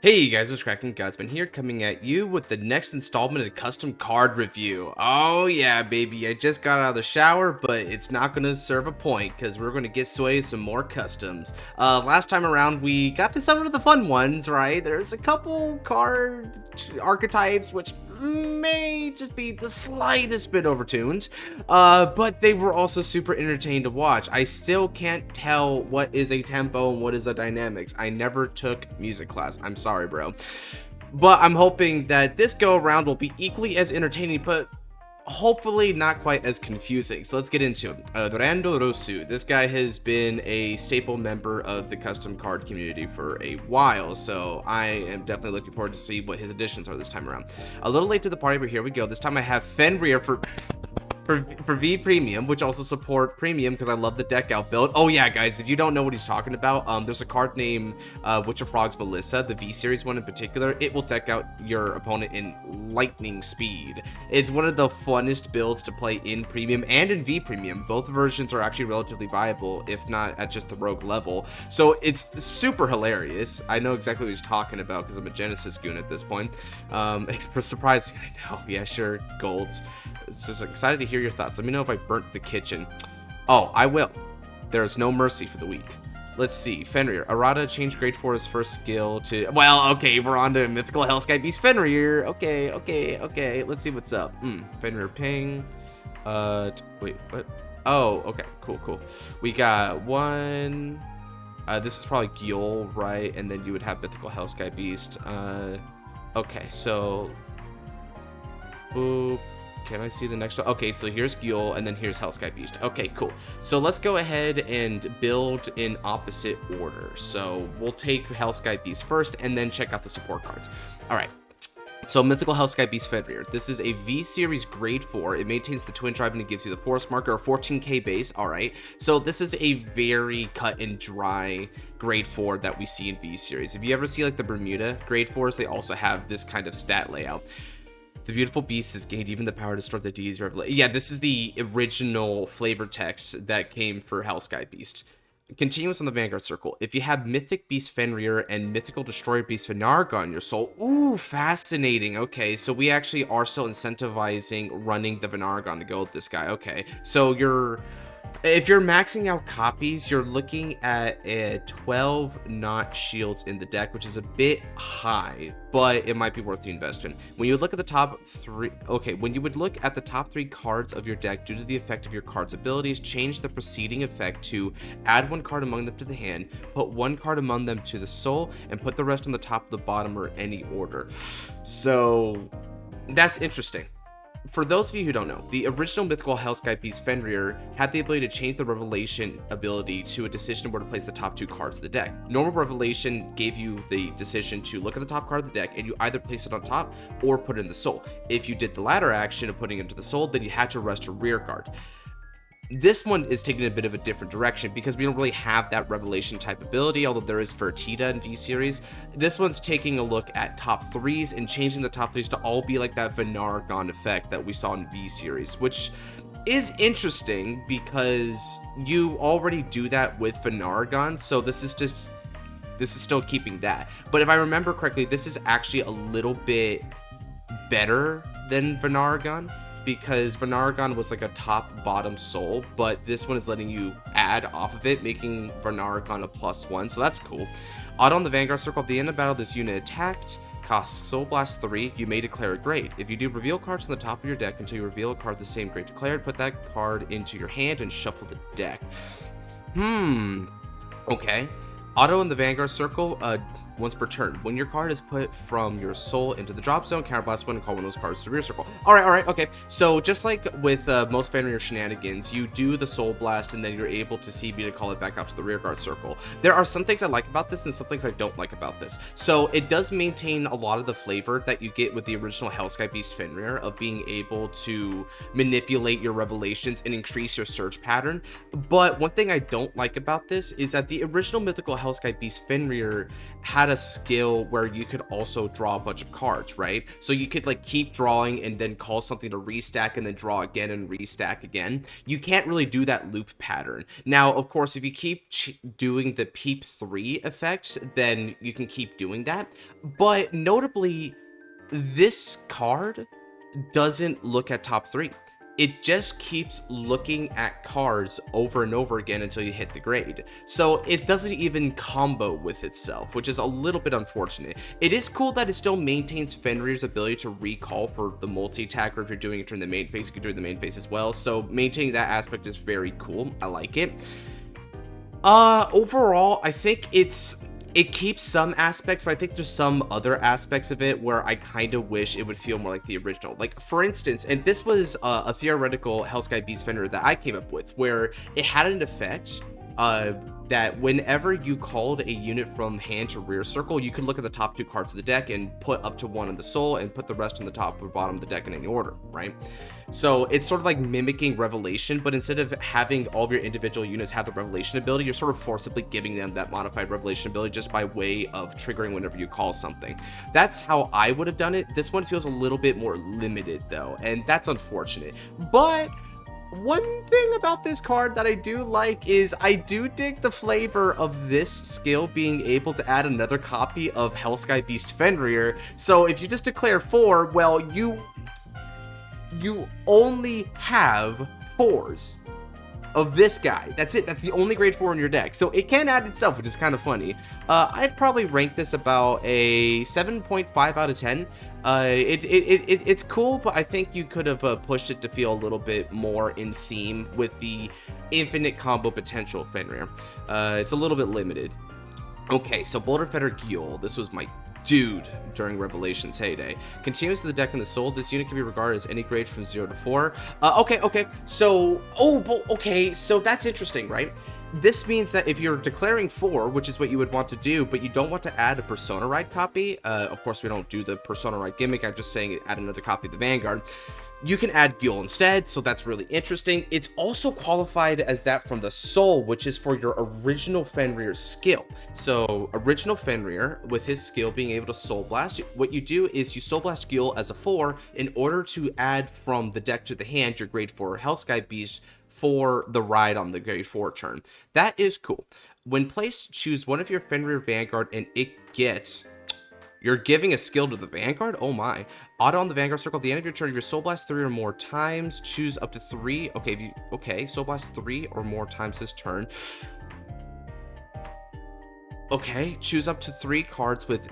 Hey guys, what's cracking? Godsman here, coming at you with the next installment of custom card review. Oh yeah, baby, I just got out of the shower, but it's not going to serve a point because we're going to get sweaty some more customs. Last time around, we got to some of the fun ones, right? There's a couple card archetypes which may just be the slightest bit overtuned, but they were also super entertaining to watch. I still can't tell what is a tempo and what is a dynamics. I never took music class. I'm sorry, bro. But I'm hoping that this go around will be equally as entertaining, but hopefully not quite as confusing. So let's get into it. Rando Rosu. This guy has been a staple member of the custom card community for a while, so I am definitely looking forward to see what his additions are this time around. A little late to the party, but here we go. This time I have Fenrir for V Premium, which also support Premium because I love the deck out build. Oh yeah, guys, if you don't know what he's talking about, there's a card named Witcher Frog's Melissa, the V series one in particular. It will deck out your opponent in lightning speed. It's one of the funnest builds to play in Premium and in V Premium. Both versions are actually relatively viable, if not at just the rogue level. So it's super hilarious. I know exactly what he's talking about because I'm a Genesis goon at this point. Surprising, I know. Yeah, sure, golds. So excited to hear your thoughts. Let me know if I burnt the kitchen. Oh, I will. There's no mercy for the weak. Let's see. Fenrir. Arata changed grade 4 his first skill to... Well, okay, we're on to Mythical Hellsky Beast Fenrir. Okay. Let's see what's up. Fenrir ping. Wait, what? Oh, okay. Cool. We got one... this is probably Gyul, right? And then you would have Mythical Hellsky Beast. Okay, so... Boop. Can I see the next one? Okay, so here's Gyul, and then here's Hellsky Beast. Okay, cool. So let's go ahead and build in opposite order. So we'll take Hellsky Beast first, and then check out the support cards. All right. So Mythical Hellsky Beast Fenrir. This is a V series grade 4. It maintains the twin tribe and it gives you the forest marker, 14k base. All right. So this is a very cut and dry grade 4 that we see in V series. If you ever see like the Bermuda grade 4s, they also have this kind of stat layout. The beautiful beast has gained even the power to store the deity's revelation. Yeah, this is the original flavor text that came for Hellsky Beast. Continuous on the Vanguard circle. If you have Mythic Beast Fenrir and Mythical Destroyer Beast Vanguard on your soul, ooh, fascinating. Okay, so we actually are still incentivizing running the Vanguard to go with this guy. Okay, so if you're maxing out copies, you're looking at a 12 knot shields in the deck, which is a bit high, but it might be worth the investment. When you look at the top three, okay, when you would look at the top 3 cards of your deck due to the effect of your card's abilities, change the preceding effect to add 1 card among them to the hand, put 1 card among them to the soul, and put the rest on the top, the bottom, or any order. So that's interesting. For those of you who don't know, the original Mythical Hellsky Beast Fenrir had the ability to change the Revelation ability to a decision where to place the top 2 cards of the deck. Normal Revelation gave you the decision to look at the top card of the deck and you either place it on top or put it in the soul. If you did the latter action of putting it into the soul, then you had to rest a rear guard. This one is taking a bit of a different direction because we don't really have that Revelation type ability, although there is for Tita in V series. This one's taking a look at top 3s and changing the top 3s to all be like that Vanargon effect that we saw in V series, which is interesting because you already do that with Vanargon, so this is still keeping that. But if I remember correctly, this is actually a little bit better than Vanargon, because Vanargon was like a top-bottom soul, but this one is letting you add off of it, making Vanargon a +1, so that's cool. Auto on the Vanguard circle. At the end of battle, this unit attacked, costs Soul Blast 3, you may declare a grade. If you do, reveal cards on the top of your deck until you reveal a card the same grade declared, put that card into your hand and shuffle the deck. Okay. Auto in the Vanguard circle, once per turn. When your card is put from your soul into the drop zone, counterblast one and call one of those cards to rear circle. Alright, okay. So just like with most Fenrir shenanigans, you do the soul blast and then you're able to CB to call it back out to the rear guard circle. There are some things I like about this and some things I don't like about this. So it does maintain a lot of the flavor that you get with the original Hellsky Beast Fenrir of being able to manipulate your revelations and increase your search pattern. But one thing I don't like about this is that the original Mythical Hellsky Beast Fenrir had a skill where you could also draw a bunch of cards, right? So you could like keep drawing and then call something to restack and then draw again and restack again. You can't really do that loop pattern. Now, of course, if you keep doing the Peep 3 effect, then you can keep doing that. But notably, this card doesn't look at top 3. It just keeps looking at cards over and over again until you hit the grade. So it doesn't even combo with itself, which is a little bit unfortunate. It is cool that it still maintains Fenrir's ability to recall for the multi-attacker. If you're doing it during the main phase, you can do it in the main phase as well. So maintaining that aspect is very cool. I like it. Overall, I think it keeps some aspects, but I think there's some other aspects of it where I kind of wish it would feel more like the original. Like, for instance, and this was a theoretical Hellsky Beast Fenrir that I came up with, where it had an effect that whenever you called a unit from hand to rear circle, you could look at the top 2 cards of the deck and put up to 1 in the soul and put the rest on the top or bottom of the deck in any order, right? So it's sort of like mimicking Revelation, but instead of having all of your individual units have the Revelation ability, you're sort of forcibly giving them that modified Revelation ability just by way of triggering whenever you call something. That's how I would have done it. This one feels a little bit more limited though, and that's unfortunate. But one thing about this card that I do like is I do dig the flavor of this skill being able to add another copy of Hellsky Beast Fenrir. So if you just declare 4, well, you only have 4s of this guy. That's it. That's the only grade 4 in your deck. So it can add itself, which is kind of funny. I'd probably rank this about a 7.5 out of 10. It's cool, but I think you could have pushed it to feel a little bit more in theme with the infinite combo potential of Fenrir. It's a little bit limited. Okay, so Boulder Fetter Ghoul. This was my dude during Revelation's heyday. Continues to the deck in the soul. This unit can be regarded as any grade from 0 to 4. Okay. So, so that's interesting, right? This means that if you're declaring 4, which is what you would want to do, but you don't want to add a Persona Ride copy, of course we don't do the Persona Ride gimmick, I'm just saying add another copy of the Vanguard, you can add Ghoul instead, so that's really interesting. It's also qualified as that from the soul, which is for your original Fenrir skill. So original Fenrir, with his skill being able to Soul Blast, what you do is you Soul Blast Ghoul as a 4 in order to add from the deck to the hand your grade 4 Hellsky Beast for the ride on the grade 4 turn. That is cool. When placed, choose one of your Fenrir Vanguard and it gets... You're giving a skill to the Vanguard? Oh my. Auto on the Vanguard circle at the end of your turn. If you Soul Blast 3 or more times, choose up to 3. Okay, Soul Blast 3 or more times this turn. Okay, choose up to 3 cards with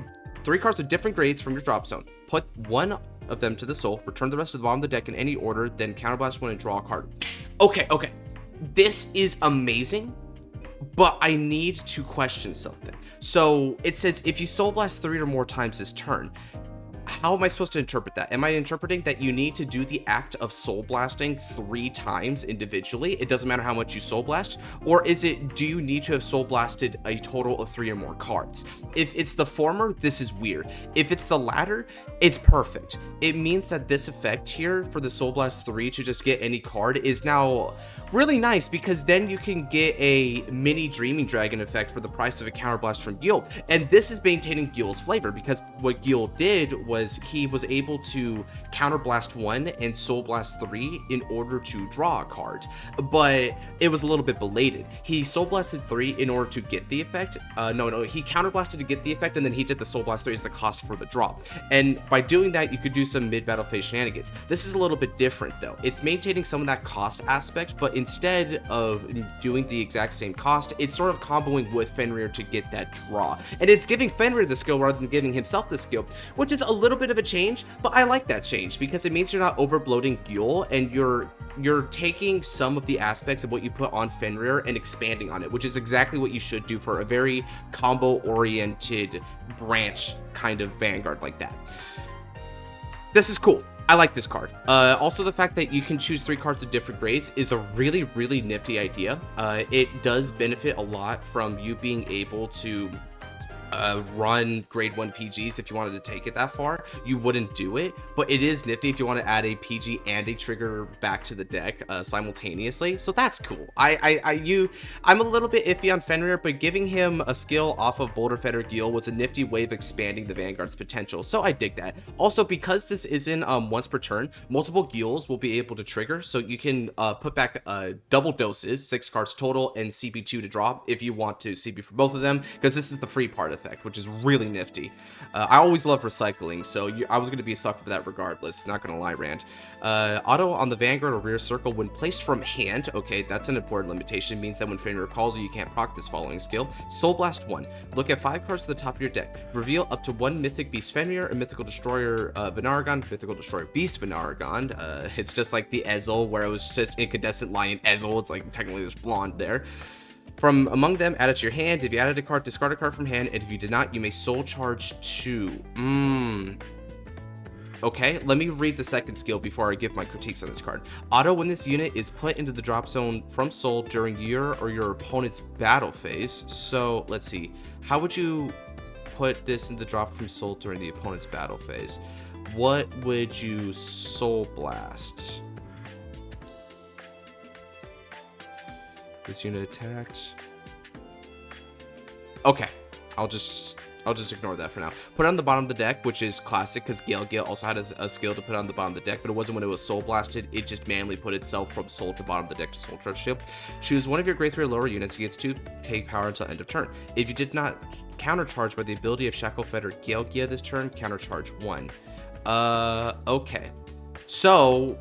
different grades from your drop zone. Put one of them to the soul, return the rest to the bottom of the deck in any order, then counterblast one and draw a card. Okay. This is amazing, but I need to question something. So it says if you Soul Blast 3 or more times this turn, how am I supposed to interpret that? Am I interpreting that you need to do the act of Soul Blasting 3 times individually? It doesn't matter how much you Soul Blast? Or is it, do you need to have Soul Blasted a total of 3 or more cards? If it's the former, this is weird. If it's the latter, it's perfect. It means that this effect here for the Soul Blast 3 to just get any card is now really nice, because then you can get a mini Dreaming Dragon effect for the price of a counterblast from Ghoul. And this is maintaining Ghoul's flavor, because what Ghoul did was he was able to counterblast 1 and Soul Blast 3 in order to draw a card. But it was a little bit belated. He Soul Blasted 3 in order to get the effect. No, he counterblasted to get the effect, and then he did the Soul Blast 3 as the cost for the draw. And by doing that, you could do some mid-battle phase shenanigans. This is a little bit different though. It's maintaining some of that cost aspect, but instead of doing the exact same cost, it's sort of comboing with Fenrir to get that draw. And it's giving Fenrir the skill rather than giving himself the skill, which is a little bit of a change, but I like that change because it means you're not overbloating Ghoul, and you're taking some of the aspects of what you put on Fenrir and expanding on it, which is exactly what you should do for a very combo-oriented branch kind of Vanguard like that. This is cool. I like this card. Also, the fact that you can choose 3 cards of different grades is a really, really nifty idea. It does benefit a lot from you being able to run grade 1 PGs. If you wanted to take it that far, you wouldn't do it, but it is nifty if you want to add a PG and a trigger back to the deck simultaneously, so that's cool. I'm a little bit iffy on Fenrir, but giving him a skill off of Boulder Feather Gil was a nifty way of expanding the Vanguard's potential, so I dig that. Also, because this isn't once per turn, multiple Gils will be able to trigger, so you can put back double doses, 6 cards total, and CP2 to drop if you want to CP for both of them, because this is the free part effect, which is really nifty. I always love recycling, so I was going to be a sucker for that regardless, not going to lie, Rand. Auto on the Vanguard or rear circle when placed from hand. Okay, that's an important limitation. It means that when Fenrir calls you can't proc this following skill. Soul Blast 1. Look at 5 cards to the top of your deck. Reveal up to 1 Mythic Beast Fenrir, a Mythical Destroyer Vanargon, Mythical Destroyer Beast Vanargon. It's just like the Ezel, where it was just Incandescent Lion Ezel. It's like technically there's blonde there. From among them, add it to your hand. If you added a card, discard a card from hand, and if you did not, you may soul charge 2. Okay, let me read the second skill before I give my critiques on this card. Auto when this unit is put into the drop zone from soul during your or your opponent's battle phase. So, let's see. How would you put this in the drop from soul during the opponent's battle phase? What would you soul blast? This unit attacked. Okay, I'll just ignore that for now. Put it on the bottom of the deck, which is classic because Gale also had a skill to put on the bottom of the deck, but it wasn't when it was soul blasted. It just manually put itself from soul to bottom of the deck to soul charge 2. Choose one of your grade 3 or lower units. You get to take power until end of turn. If you did not countercharge by the ability of Shackle Fed or Gale this turn, countercharge 1. Okay. So,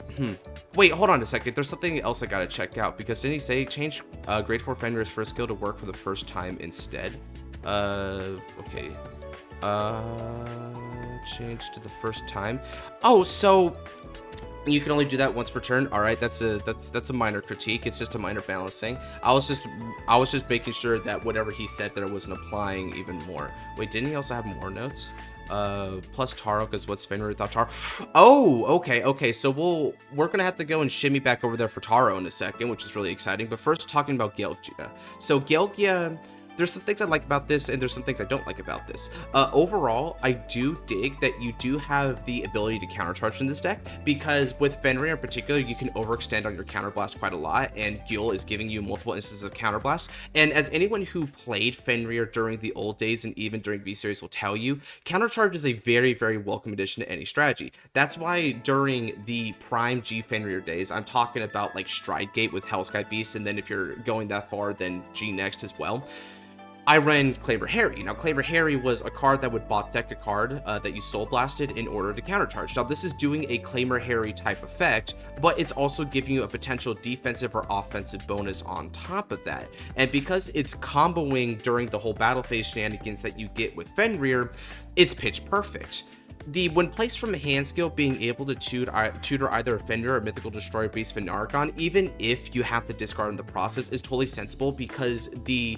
wait, hold on a second. There's something else I gotta check out, because didn't he say change grade 4 Fenrir's first skill to work for the first time instead? Okay. Change to the first time. Oh, so you can only do that once per turn. All right, that's a minor critique. It's just a minor balancing. I was just making sure that whatever he said that it wasn't applying even more. Wait, didn't he also have more notes? Plus Taro, because what's Fenrir without Taro? Oh, okay, so we're gonna have to go and shimmy back over there for Taro in a second, which is really exciting, but first talking about Gelgia. So Gelgia, there's some things I like about this, and there's some things I don't like about this. Overall, I do dig that you do have the ability to countercharge in this deck, because with Fenrir in particular, you can overextend on your counterblast quite a lot, and Gil is giving you multiple instances of counterblast. And as anyone who played Fenrir during the old days and even during V-Series will tell you, countercharge is a very, very welcome addition to any strategy. That's why during the prime G Fenrir days, I'm talking about like Stride Gate with Hellsky Beast, and then if you're going that far, then G next as well. I ran Claimer Harry. Now, Claimer Harry was a card that would bot deck a card that you soul blasted in order to countercharge. Now, this is doing a Claimer Harry type effect, but it's also giving you a potential defensive or offensive bonus on top of that. And because it's comboing during the whole battle phase shenanigans that you get with Fenrir, it's pitch perfect. The when placed from a hand skill, being able to tutor either a Fenrir or Mythical Destroyer Beast Vanargon, even if you have to discard in the process, is totally sensible, because the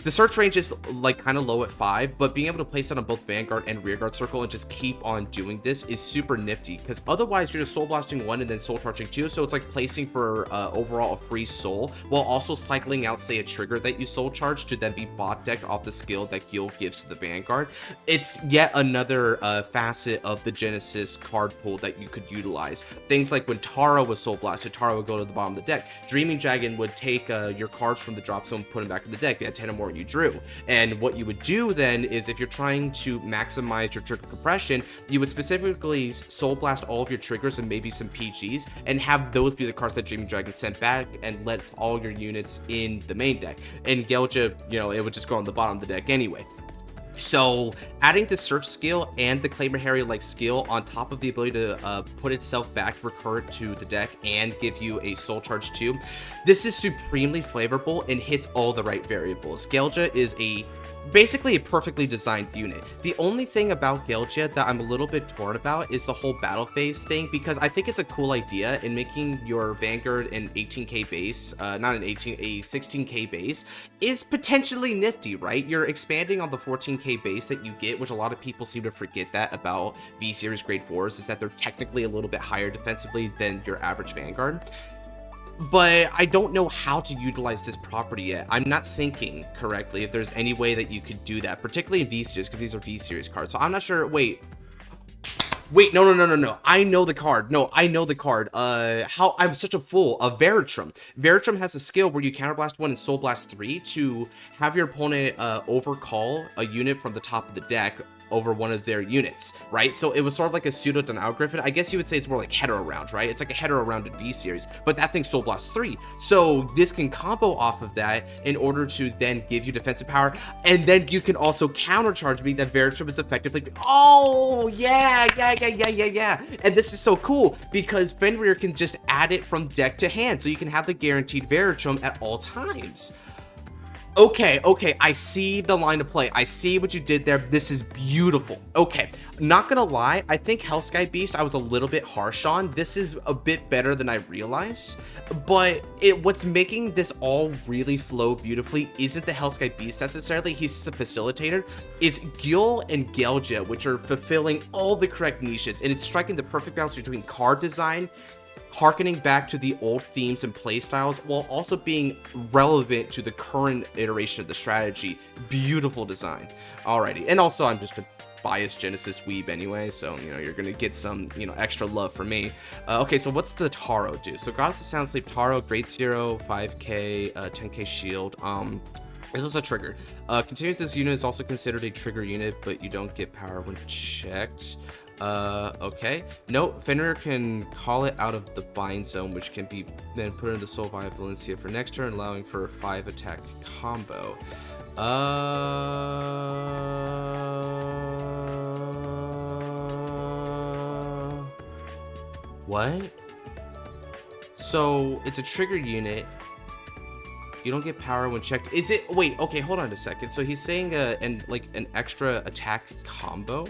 search range is like kind of low at 5, but being able to place it on both Vanguard and Rearguard Circle and just keep on doing this is super nifty, because otherwise you're just soul blasting 1 and then soul charging 2, so it's like placing for overall a free soul while also cycling out, say, a trigger that you soul charge to then be bot decked off the skill that Gil gives to the Vanguard. It's yet another facet of the Genesis card pool that you could utilize. Things like when Tara was soul blasted, Tara would go to the bottom of the deck. Dreaming Dragon would take your cards from the drop zone, put them back in the deck. You had 10 or more you drew. And what you would do then is, if you're trying to maximize your trigger compression, you would specifically soul blast all of your triggers and maybe some PGs, and have those be the cards that Dreaming Dragon sent back, and let all your units in the main deck. And Gelja, you know, it would just go on the bottom of the deck anyway. So adding the search skill and the Claimer Harry like skill on top of the ability to put itself back recurrent to the deck and give you a soul charge 2, this is supremely flavorful and hits all the right variables. Gelja is basically a perfectly designed unit. The only thing about Gelja that I'm a little bit torn about is the whole battle phase thing, because I think it's a cool idea in making your Vanguard an 18k base, a 16k base is potentially nifty, right? You're expanding on the 14k base that you get, which a lot of people seem to forget that about V-Series grade 4s, is that they're technically a little bit higher defensively than your average Vanguard. but I don't know how to utilize this property yet. I'm not thinking correctly if there's any way that you could do that, particularly in V-Series, because these are V-Series cards. So I'm not sure. Wait, no. I know the card. No, I know the card. How I'm such a fool. Veritrum. Veritrum has a skill where you counterblast 1 and soul blast 3 to have your opponent overcall a unit from the top of the deck over one of their units, right? So it was sort of like a pseudo Denial Griffin. I guess you would say it's more like hetero round, right? It's like a hetero round in V-Series, but that thing soul blasts 3. So this can combo off of that in order to then give you defensive power, and then you can also countercharge me that Veritrum is effectively, oh yeah. And this is so cool because Fenrir can just add it from deck to hand, so you can have the guaranteed Veritrum at all times. Okay, I see the line of play. I see what you did there. This is beautiful. Okay, not gonna lie, I think Hellsky Beast I was a little bit harsh on. This is a bit better than I realized, but what's making this all really flow beautifully isn't the Hellsky Beast necessarily. He's just a facilitator. It's Gil and Gelja, which are fulfilling all the correct niches, and it's striking the perfect balance between card design, harkening back to the old themes and playstyles while also being relevant to the current iteration of the strategy. Beautiful design. Alrighty, and also I'm just a biased Genesis weeb anyway, so you know you're gonna get some extra love from me. Okay, so what's the Taro do? So Goddess of Sound Sleep Taro, Grade 0, 5k, 10k shield. This was a trigger. Continues, this unit is also considered a trigger unit, but you don't get power when checked. Okay. Note, Fenrir can call it out of the bind zone, which can be then put into Soul via Valencia for next turn, allowing for a 5 attack combo. What? So it's a trigger unit. You don't get power when checked. Is it? Wait. Okay. Hold on a second. So he's saying an extra attack combo.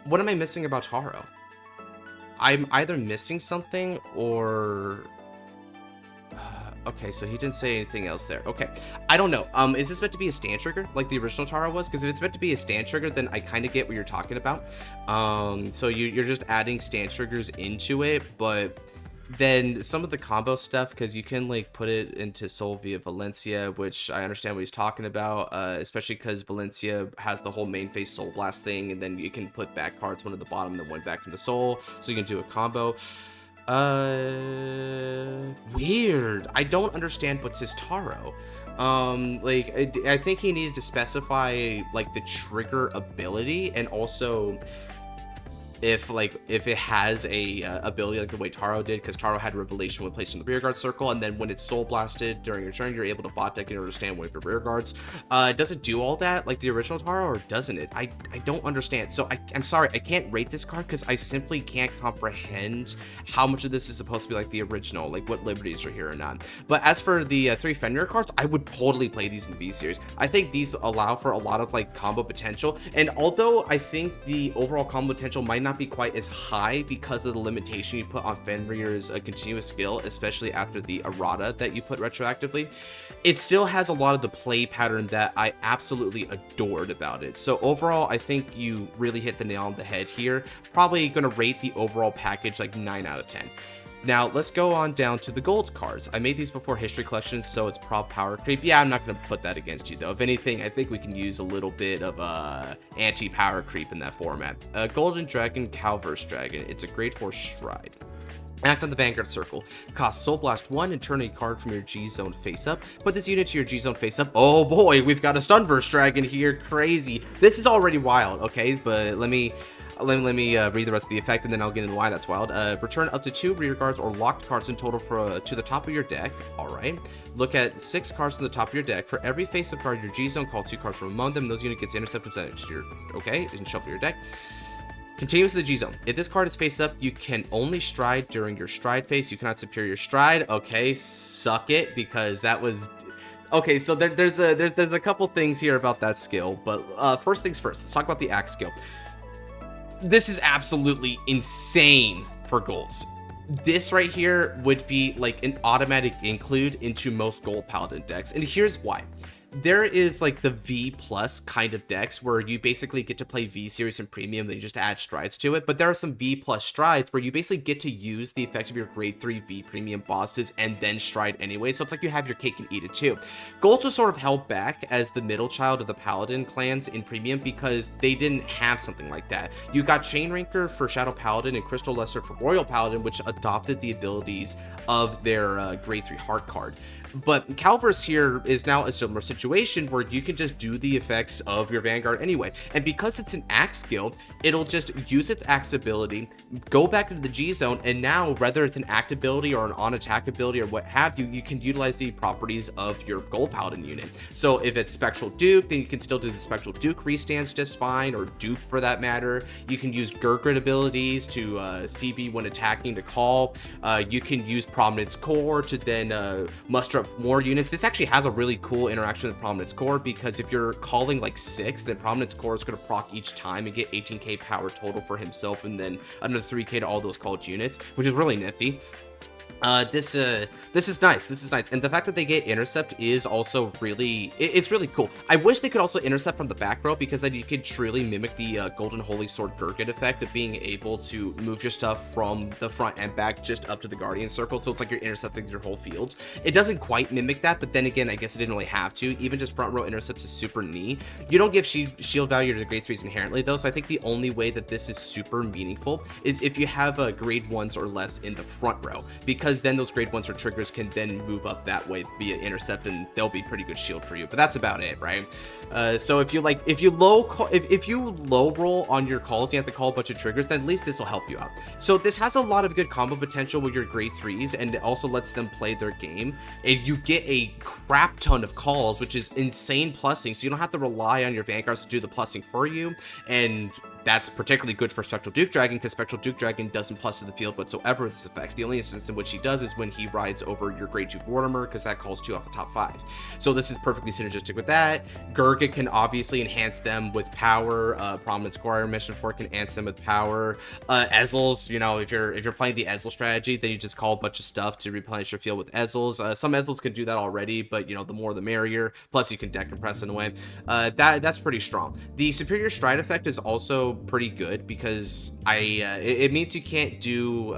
What am I missing about Taro? I'm either missing something or... okay, so he didn't say anything else there. Okay, I don't know. Is this meant to be a stand trigger like the original Taro was? Because if it's meant to be a stand trigger, then I kind of get what you're talking about. So you're just adding stand triggers into it, but then some of the combo stuff, because you can like put it into Soul via Valencia, which I understand what he's talking about, especially because Valencia has the whole main phase Soul Blast thing, and then you can put back cards one at the bottom, then one back into Soul, so you can do a combo. Weird. I don't understand what's his Taro. I think he needed to specify like the trigger ability, and also if it has a ability like the way Taro did, because Taro had Revelation when placed in the rearguard circle, and then when it's soul blasted during your turn, you're able to bot deck in order to stand one of your rearguards. Does it do all that like the original Taro, or doesn't it? I don't understand. So I'm sorry, I can't rate this card because I simply can't comprehend how much of this is supposed to be like the original, like what liberties are here or not. But as for the 3 Fenrir cards, I would totally play these in V-Series. I think these allow for a lot of like combo potential, and although I think the overall combo potential might not be quite as high because of the limitation you put on Fenrir's continuous skill, especially after the errata that you put retroactively, it still has a lot of the play pattern that I absolutely adored about it. So overall, I think you really hit the nail on the head here. Probably gonna rate the overall package like 9 out of 10. Now, let's go on down to the gold cards. I made these before History Collection, so it's prob power creep. Yeah, I'm not going to put that against you, though. If anything, I think we can use a little bit of anti-power creep in that format. Golden Dragon, Calverse Dragon. It's a grade 4 stride. Act on the Vanguard circle. Cost Soul Blast 1 and turn a card from your G-Zone face up. Put this unit to your G-Zone face up. Oh boy, we've got a Stunverse Dragon here. Crazy. This is already wild, okay? But let me read the rest of the effect, and then I'll get into why that's wild. Return up to 2 rear guards or locked cards in total to the top of your deck. All right. Look at 6 cards to the top of your deck. For every face-up card, your G-Zone, call 2 cards from among them. Those unit gets intercepted to your okay, and shuffle your deck. Continues with the G-Zone. If this card is face up, you can only stride during your stride phase. You cannot superior stride. Okay, suck it, because that was... Okay, so there's a couple things here about that skill, but first things first, let's talk about the axe skill. This is absolutely insane for golds. This right here would be like an automatic include into most gold Paladin decks, and here's why. there is like the V plus kind of decks where you basically get to play V series and premium, then you just add strides to it. But there are some V plus strides where you basically get to use the effect of your grade 3 V premium bosses and then stride anyway. So it's like you have your cake and eat it too. Golds was sort of held back as the middle child of the Paladin clans in premium because they didn't have something like that. You got Chainranker for Shadow Paladin and Crystal Luster for Royal Paladin, which adopted the abilities of their grade 3 heart card. But Calverse here is now a similar situation where you can just do the effects of your Vanguard anyway. And because it's an axe guild, it'll just use its axe ability, go back into the G zone, and now whether it's an act ability or an on attack ability or what have you, you can utilize the properties of your Gold Paladin unit. So if it's Spectral Duke, then you can still do the Spectral Duke restands just fine, or Duke for that matter. You can use Gurgrit abilities to CB when attacking to call. You can use Prominence Core to then muster up more units. This actually has a really cool interaction with Prominence Core, because if you're calling like 6, then Prominence Core is going to proc each time and get 18k power total for himself, and then another 3k to all those called units, which is really nifty. This is nice. This is nice. And the fact that they get intercept is also really, it's really cool. I wish they could also intercept from the back row, because then you could truly mimic the Golden Holy Sword Gurgit effect of being able to move your stuff from the front and back just up to the Guardian Circle. So it's like you're intercepting your whole field. It doesn't quite mimic that, but then again, I guess it didn't really have to. Even just front row intercepts is super neat. You don't give shield value to the grade 3s inherently though, so I think the only way that this is super meaningful is if you have grade 1s or less in the front row, because then those grade 1s or triggers can then move up that way via intercept, and they'll be pretty good shield for you. But that's about it, right? So if you low roll on your calls, you have to call a bunch of triggers, then at least this will help you out. So this has a lot of good combo potential with your grade 3s, and it also lets them play their game, and you get a crap ton of calls, which is insane plussing, so you don't have to rely on your Vanguards to do the plussing for you. And that's particularly good for Spectral Duke Dragon, because Spectral Duke Dragon doesn't plus to the field whatsoever with his effects. The only instance in which he does is when he rides over your Grade 2 Warhammer, because that calls 2 off the top 5. So this is perfectly synergistic with that. Gurgit can obviously enhance them with power. Prominence Core I mentioned before can enhance them with power. Ezels, you know, if you're playing the Ezel strategy, then you just call a bunch of stuff to replenish your field with Ezels. Some Ezels can do that already, but you know, the more the merrier. Plus you can decompress in a way. That's pretty strong. The Superior Stride effect is also pretty good, because it means you can't do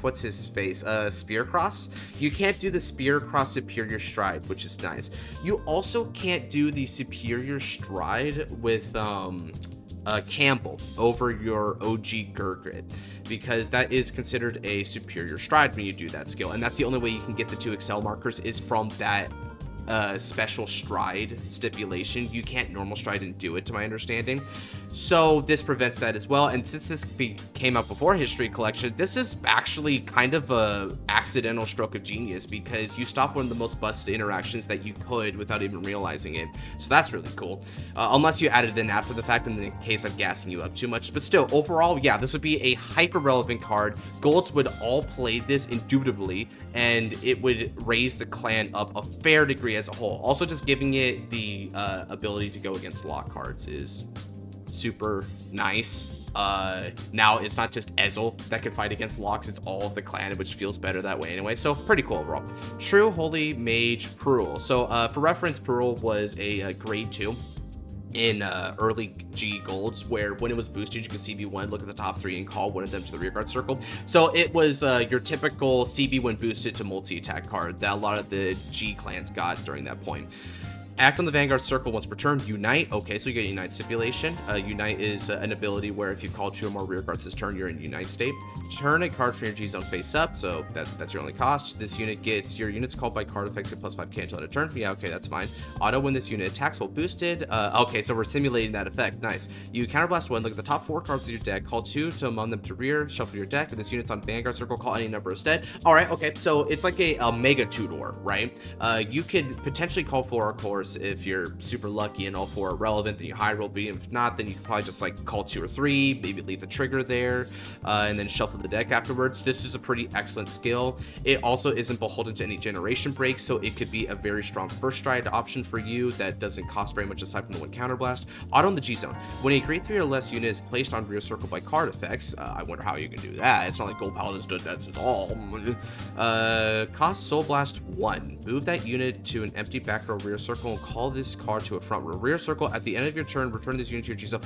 what's his face, Spear Cross. You can't do the Spear Cross Superior Stride, which is nice. You also can't do the Superior Stride with Campbell over your OG Gurgit, because that is considered a superior stride when you do that skill, and that's the only way you can get the 2 excel markers is from that special stride stipulation. You can't normal stride and do it, to my understanding. So this prevents that as well. And since this came out before History Collection, this is actually kind of a accidental stroke of genius, because you stop one of the most busted interactions that you could without even realizing it. So that's really cool. Unless you added it in after the fact, in the case of gassing you up too much. But still, overall, yeah, this would be a hyper relevant card. Golds would all play this indubitably, and it would raise the clan up a fair degree as a whole. Also, just giving it the ability to go against lock cards is super nice. Now it's not just Ezel that can fight against locks, it's all of the clan, which feels better that way anyway. So pretty cool overall. True Holy Mage Prul. So for reference, Prul was a grade 2 in early G golds, where when it was boosted, you could CB1, look at the top 3, and call one of them to the rearguard circle. So it was your typical CB when boosted to multi-attack card that a lot of the G clans got during that point. Act on the Vanguard circle once per turn. Unite. Okay, so you get Unite stipulation. Unite is an ability where if you call 2 or more rearguards this turn, you're in Unite state. Turn a card from your G zone face up, so that's your only cost. This unit gets your units called by card effects get plus 5k until end of turn. Yeah, okay, that's fine. Auto when this unit attacks while boosted. Okay, so we're simulating that effect. Nice. You counterblast 1, look at the top 4 cards of your deck, call 2 to among them to rear, shuffle your deck. If this unit's on Vanguard circle, call any number instead. All right, okay, so it's like a mega two-door, right? You could potentially call 4, of course, if you're super lucky and all 4 are relevant, then you high roll beat. If not, then you can probably just like call 2 or 3, maybe leave the trigger there, and then shuffle the deck afterwards. This is a pretty excellent skill. It also isn't beholden to any generation breaks, so it could be a very strong first stride option for you that doesn't cost very much aside from the 1 counterblast. Auto in the G zone. When a grade 3 or less unit is placed on rear circle by card effects, I wonder how you can do that. It's not like Gold Paladins did that at all. Cost Soul Blast 1. Move that unit to an empty back row rear circle circle and call this card to a front row. Rear circle at the end of your turn, return this unit to your G zone.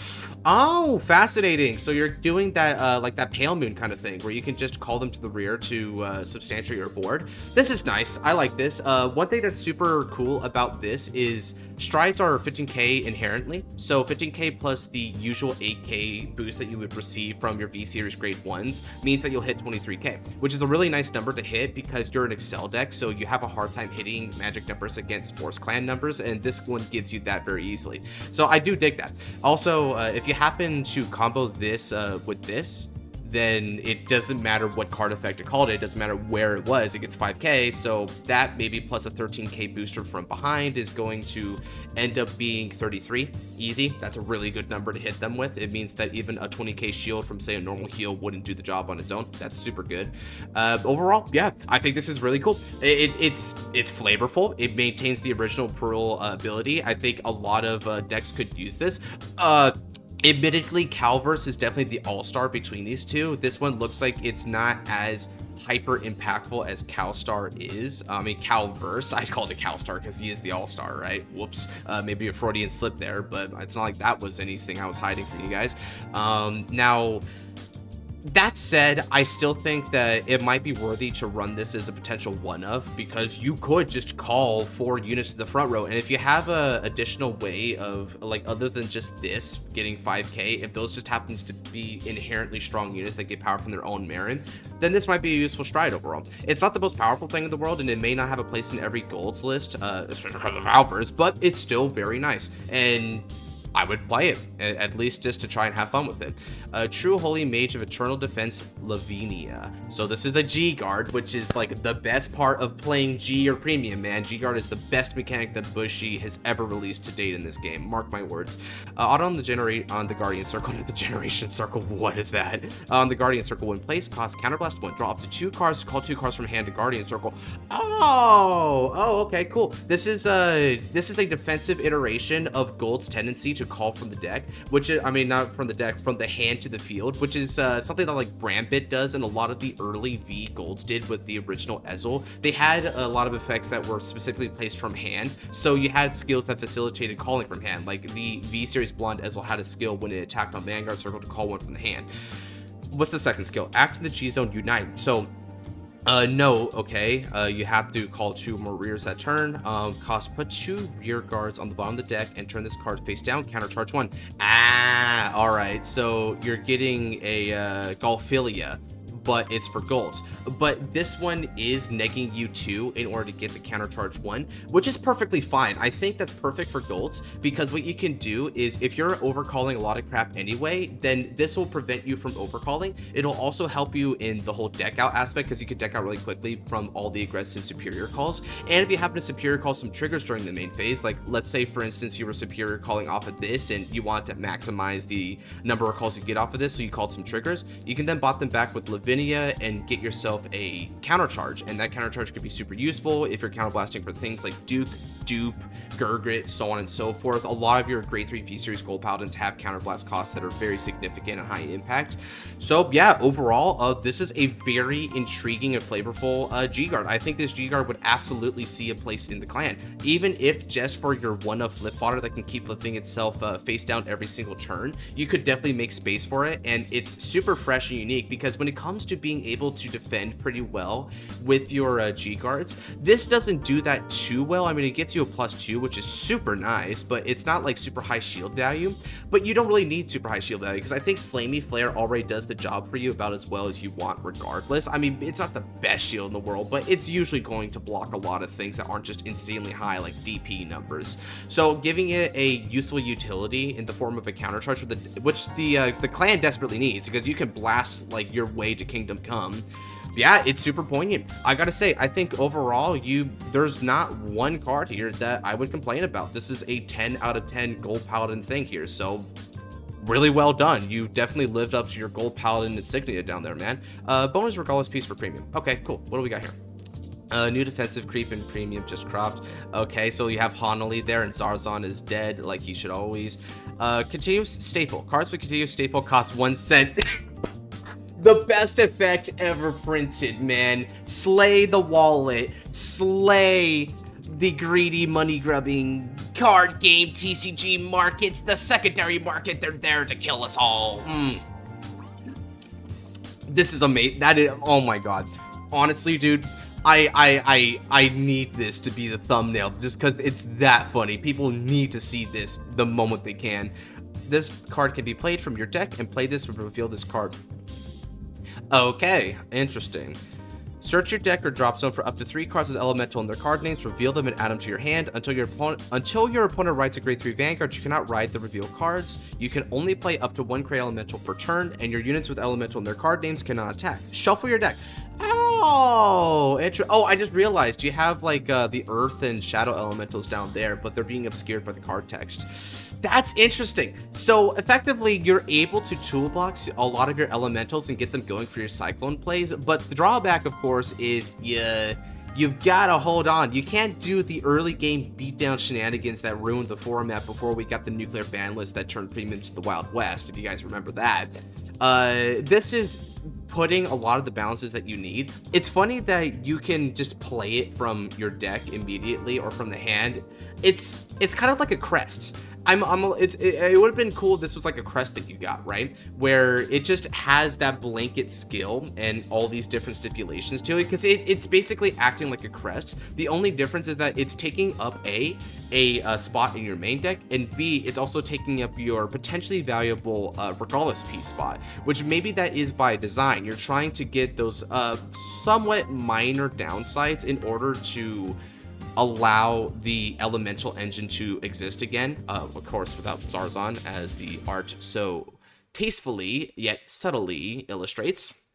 Oh, fascinating. So you're doing that like that Pale Moon kind of thing where you can just call them to the rear to substantiate your board. This is nice. I like this. One thing that's super cool about this is strides are 15k inherently, so 15k plus the usual 8k boost that you would receive from your V series grade 1s means that you'll hit 23k, which is a really nice number to hit because you're an Excel deck, so you have a hard time hitting magic numbers against Force Clan numbers, and this one gives you that very easily. So I do dig that. Also, if you happen to combo this with this, then it doesn't matter what card effect it called it doesn't matter where it was, it gets 5k, so that maybe plus a 13k booster from behind is going to end up being 33 easy. That's a really good number to hit them with. It means that even a 20k shield from, say, a normal heal wouldn't do the job on its own. That's super good. Overall, yeah, I think this is really cool. It's flavorful. It maintains the original Pearl ability. I think a lot of decks could use this. Admittedly, Calverse is definitely the all-star between these two. This one looks like it's not as hyper impactful as Calstar is. I mean, Calverse, I called it Calstar because he is the all-star, right? Whoops, maybe a Freudian slip there, but it's not like that was anything I was hiding from you guys. Now, that said, I still think that it might be worthy to run this as a potential one-of, because you could just call 4 units to the front row, and if you have a additional way of, like, other than just this getting 5k, if those just happens to be inherently strong units that get power from their own Marin, then this might be a useful stride overall. It's not the most powerful thing in the world, and it may not have a place in every Golds list, especially because of Alvers, but it's still very nice, and I would play it, at least just to try and have fun with it. True Holy Mage of Eternal Defense, Lavinia. So this is a G-Guard, which is like the best part of playing G or Premium, man. G-Guard is the best mechanic that Bushi has ever released to date in this game. Mark my words. Auto on the Guardian Circle, not the Generation Circle. What is that? On the Guardian Circle, when placed, cost Counterblast 1. Draw up to 2 cards, call 2 cards from hand to Guardian Circle. Oh, okay, cool. This is a defensive iteration of Gold's tendency to call from the deck, which is, I mean, not from the deck, from the hand to the field, which is something that like Brambit does and a lot of the early V Golds did with the original Ezel. They had a lot of effects that were specifically placed from hand, so you had skills that facilitated calling from hand, like the V Series Blonde Ezel had a skill when it attacked on Vanguard Circle to call one from the hand. What's the second skill? Act in the G Zone, Unite. So no, okay, you have to call 2 more rears that turn. Put 2 rear guards on the bottom of the deck and turn this card face down, countercharge 1. All right, so you're getting a Golphilia, but it's for golds. But this one is negging you 2 in order to get the countercharge 1, which is perfectly fine. I think that's perfect for golds, because what you can do is, if you're overcalling a lot of crap anyway, then this will prevent you from overcalling. It'll also help you in the whole deck out aspect, because you can deck out really quickly from all the aggressive superior calls. And if you happen to superior call some triggers during the main phase, like let's say for instance you were superior calling off of this and you want to maximize the number of calls you get off of this, so you called some triggers, you can then bot them back with Lavinia and get yourself a countercharge, and that countercharge could be super useful if you're counterblasting for things like Duke, Dupe, Gurgrit, so on and so forth. A lot of your grade 3 V Series Gold Paladins have counterblast costs that are very significant and high impact. So yeah, overall, this is a very intriguing and flavorful G-Guard. I think this G-Guard would absolutely see a place in the clan, even if just for your one-of flip fodder that can keep flipping itself face down every single turn. You could definitely make space for it, and it's super fresh and unique, because when it comes to being able to defend pretty well with your G-Guards, this doesn't do that too well. I mean, it gets you a +2, which is super nice, but it's not like super high shield value. But you don't really need super high shield value, because I think Slay Me Flare already does the job for you about as well as you want regardless. I mean, it's not the best shield in the world, but it's usually going to block a lot of things that aren't just insanely high, like DP numbers. So giving it a useful utility in the form of a countercharge, which the clan desperately needs, because you can blast like your way to Kingdom Come. Yeah, it's super poignant. I gotta say, I think overall, there's not one card here that I would complain about. This is a 10 out of 10 Gold Paladin thing here, so really well done. You definitely lived up to your Gold Paladin insignia down there, man. Bonus regardless piece for premium. Okay, cool. What do we got here? New defensive creep in premium just cropped. Okay, so you have Honolly there, and Zarzan is dead, like he should always. Continuous staple. Cards with continuous staple cost 1 cent. The best effect ever printed, man. Slay the wallet. Slay the greedy, money-grubbing card game TCG markets, the secondary market, they're there to kill us all. This is amazing. That is, oh my god. Honestly, dude, I need this to be the thumbnail just because it's that funny. People need to see this the moment they can. This card can be played from your deck, and play this to reveal this card. Okay, interesting. Search your deck or drop zone for up to 3 cards with elemental in their card names, reveal them and add them to your hand. Until your opponent writes a grade 3 Vanguard, you cannot ride the reveal cards. You can only play up to 1 gray elemental per turn, and your units with elemental in their card names cannot attack. Shuffle your deck. Oh, I just realized you have like the earth and shadow elementals down there, but they're being obscured by the card text. That's interesting. So effectively, you're able to toolbox a lot of your elementals and get them going for your cyclone plays. But the drawback, of course, is you've got to hold on. You can't do the early game beatdown shenanigans that ruined the format before we got the nuclear ban list that turned premium to the Wild West, if you guys remember that. This is putting a lot of the balances that you need. It's funny that you can just play it from your deck immediately or from the hand. It's kind of like a crest. It would have been cool if this was like a crest that you got, right? Where it just has that blanket skill and all these different stipulations to it, because it's basically acting like a crest. The only difference is that it's taking up a spot in your main deck, and B, it's also taking up your potentially valuable regardless piece spot, which maybe that is by design. You're trying to get those somewhat minor downsides in order to allow the elemental engine to exist again, of course without Zarzan, as the art so tastefully yet subtly illustrates.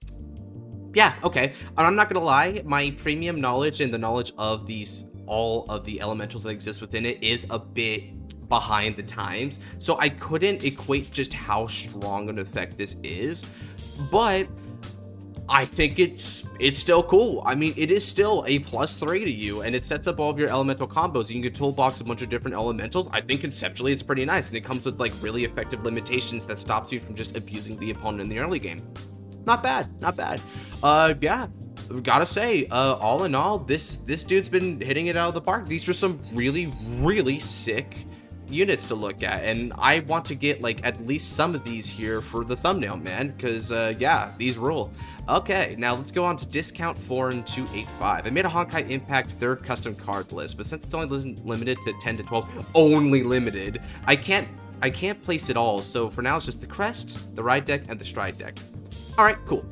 Yeah, okay. And I'm not gonna lie, my premium knowledge and the knowledge of all of the elementals that exist within it is a bit behind the times, so I couldn't equate just how strong an effect this is, but I think it's still cool. I mean, it is still a +3 to you, and it sets up all of your elemental combos. You can toolbox a bunch of different elementals. I think conceptually it's pretty nice, and it comes with like really effective limitations that stops you from just abusing the opponent in the early game. Not bad, not bad. Yeah, gotta say, all in all, this dude's been hitting it out of the park. These are some really sick units to look at, and I want to get like at least some of these here for the thumbnail, man, because yeah, these rule. Okay, now let's go on to discount 4285. I made a Honkai Impact 3rd custom card list, but since it's only limited to 10 to 12, only limited, I can't place it all, so for now it's just the crest, the ride deck, and the stride deck. All right, cool.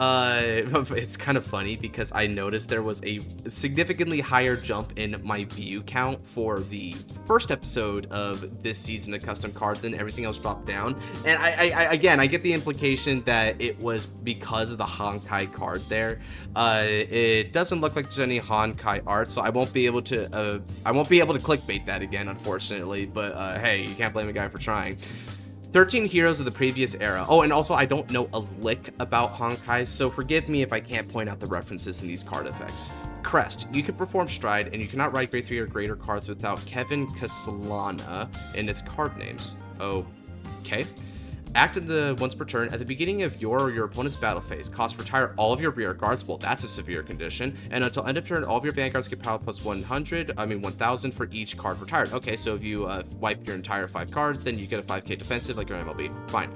It's kind of funny because I noticed there was a significantly higher jump in my view count for the first episode of this season of custom cards, and everything else dropped down. And I get the implication that it was because of the Honkai card there. It doesn't look like there's any Honkai art, so I won't be able to clickbait that again, unfortunately. But hey, you can't blame a guy for trying. 13 heroes of the previous era. Oh, and also I don't know a lick about Honkai, so forgive me if I can't point out the references in these card effects. Crest. You can perform stride, and you cannot ride grade 3 or greater cards without Kevin Kaslana in its card names. Okay. Active once per turn at the beginning of your or your opponent's battle phase. Cost retire all of your rear guards. Well, that's a severe condition. And until end of turn, all of your vanguards get power plus 1,000 for each card retired. Okay, so if you wipe your entire 5 cards, then you get a 5k defensive like your MLB. Fine.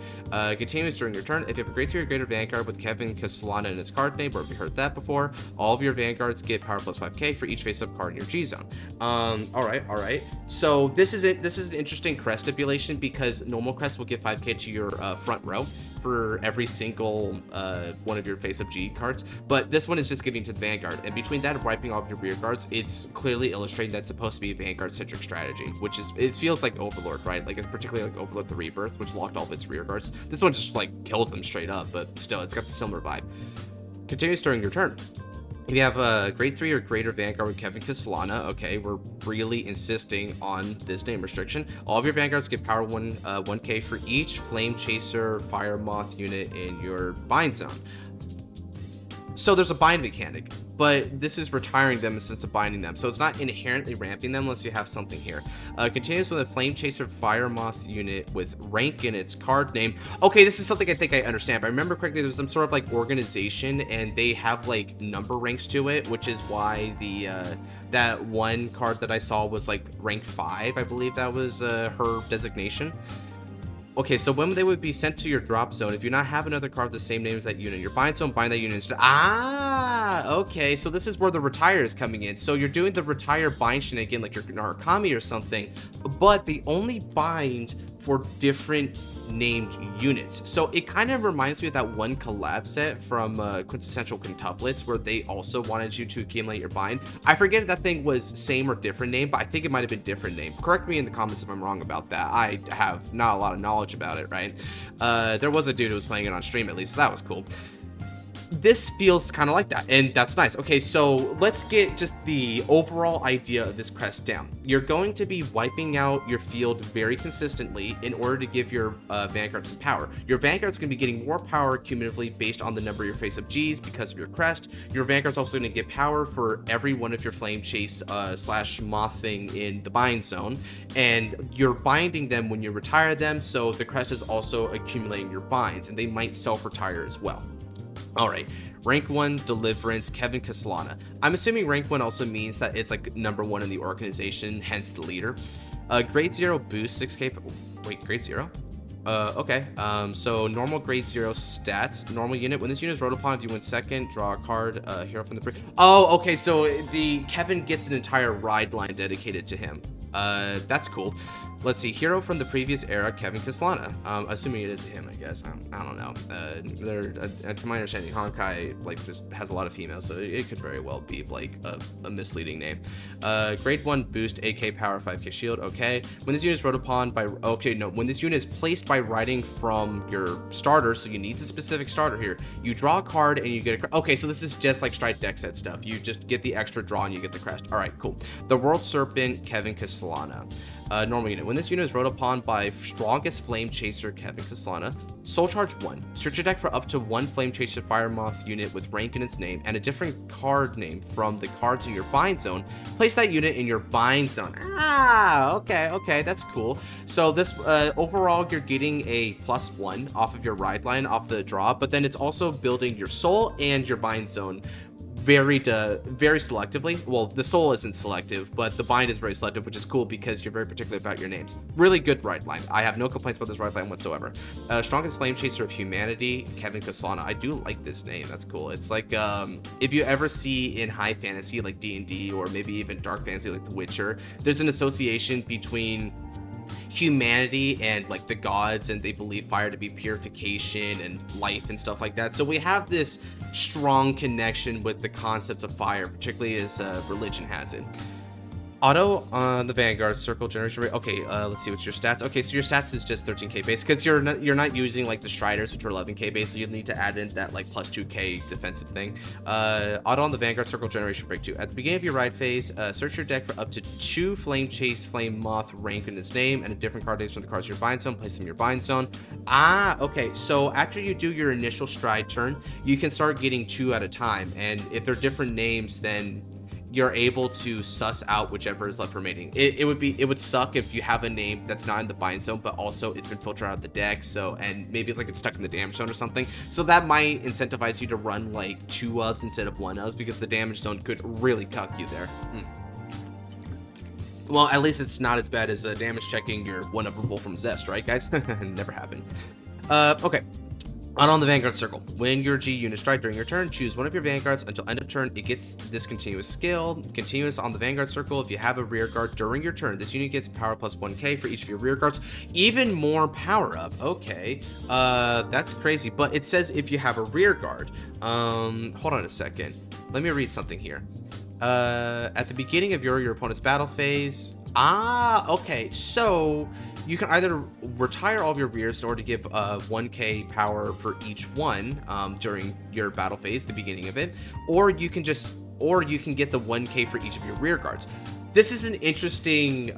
Continues during your turn. If you have a grade 3 or greater vanguard with Kevin Kaslana in its card name, or if you heard that before, all of your vanguards get power plus 5k for each face-up card in your G zone. All right. So this is it. This is an interesting crest stipulation because normal crest will give 5k to your front row for every single one of your face-up G cards, but this one is just giving to the Vanguard, and between that and wiping all of your rear guards, it's clearly illustrating that's supposed to be a Vanguard-centric strategy, which is, it feels like Overlord, right? Like, it's particularly like Overlord the Rebirth, which locked all of its rear guards. This one just, like, kills them straight up, but still, it's got the similar vibe. Continues during your turn. If you have a grade 3 or greater Vanguard with Kevin Kaslana, okay, we're really insisting on this name restriction. All of your Vanguards get power 1k for each Flame Chaser Fire Moth unit in your bind zone. So there's a bind mechanic, but this is retiring them instead of binding them. So it's not inherently ramping them unless you have something here. Continues with a Flame Chaser Fire Moth unit with rank in its card name. Okay, this is something I think I understand. If I remember correctly, there's some sort of like organization and they have like number ranks to it, which is why the that one card that I saw was like rank 5. I believe that was her designation. Okay, so when they would be sent to your drop zone, if you not have another card with the same name as that unit, your bind zone, bind that unit instead. Ah, okay, so this is where the retire is coming in. So you're doing the retire bind shenanigan like your Narukami or something, but they only bind for different named units. So it kind of reminds me of that one collab set from Quintessential Quintuplets where they also wanted you to accumulate your bind. I forget if that thing was same or different name, but I think it might have been different name. Correct me in the comments if I'm wrong about that. I have not a lot of knowledge about it, right? There was a dude who was playing it on stream at least, so that was cool. This feels kind of like that, and that's nice. Okay, so let's get just the overall idea of this crest down. You're going to be wiping out your field very consistently in order to give your Vanguard some power. Your Vanguard's going to be getting more power cumulatively based on the number of your face-up Gs because of your crest. Your Vanguard's also going to get power for every one of your Flame Chase slash Moth thing in the bind zone, and you're binding them when you retire them, so the crest is also accumulating your binds, and they might self-retire as well. All right, rank 1 Deliverance, Kevin Castellana. I'm assuming rank 1 also means that it's like number 1 in the organization, hence the leader. Grade 0 boost 6k. Wait, grade 0? Okay. So normal grade 0 stats. Normal unit. When this unit is rolled upon, if you win second, draw a card. Hero from the Oh, okay. So the Kevin gets an entire ride line dedicated to him. That's cool. Let's see, hero from the previous era, Kevin Castellana. Assuming it is him, I guess. I don't know. To my understanding, Honkai like just has a lot of females, so it could very well be like a misleading name. Grade 1 boost, AK power, 5k shield. Okay. When this unit is rolled upon by when this unit is placed by riding from your starter, so you need the specific starter here. You draw a card and you get a. Okay, so this is just like Stride deck set stuff. You just get the extra draw and you get the crest. All right, cool. The World Serpent, Kevin Castellana. Normal unit. When this unit is rode upon by strongest Flame Chaser Kevin Castellana, Soul Charge 1. Search your deck for up to 1 Flame Chaser Fire Moth unit with rank in its name and a different card name from the cards in your bind zone. Place that unit in your bind zone. Ah, okay, that's cool. So this overall, you're getting a +1 off of your ride line off the draw, but then it's also building your soul and your bind zone very selectively. Well, the soul isn't selective, but the bind is very selective, which is cool because you're very particular about your names. Really good ride line. I have no complaints about this ride line whatsoever. Strongest Flame Chaser of Humanity, Kevin Castellana. I do like this name. That's cool. It's like if you ever see in high fantasy like D&D or maybe even dark fantasy like The Witcher, there's an association between humanity and like the gods, and they believe fire to be purification and life and stuff like that. So we have this strong connection with the concept of fire, particularly as religion has it. Auto on the Vanguard circle generation rate. Okay, let's see what's your stats. Okay, so your stats is just 13k base because you're not using like the Striders, which are 11k base, so you need to add in that like plus 2k defensive thing. Auto on the Vanguard circle generation break 2. At the beginning of your ride phase, search your deck for up to 2 Flame Chase Flame Moth rank in its name and a different card names from the cards in your bind zone. Place them in your bind zone. Ah, okay. So after you do your initial stride turn, you can start getting 2 at a time, and if they're different names, then you're able to suss out whichever is left remaining. It would suck if you have a name that's not in the bind zone, but also it's been filtered out of the deck. So, and maybe it's like it's stuck in the damage zone or something. So that might incentivize you to run like 2 ofs instead of 1 ofs because the damage zone could really cuck you there. Well, at least it's not as bad as damage checking your 1-up revolt from Zest, right, guys? Never happened. Okay. On the Vanguard circle. When your G unit strike during your turn, choose one of your Vanguards until end of turn. It gets this continuous skill. Continuous on the Vanguard circle. If you have a rear guard during your turn, this unit gets power plus 1k for each of your rear guards. Even more power up. Okay. That's crazy. But it says if you have a rear guard. Hold on a second. Let me read something here. At the beginning of your opponent's battle phase. Ah, okay. So you can either retire all of your rears in order to give 1k power for each one during your battle phase, the beginning of it, or you can get the 1k for each of your rear guards. this is an interesting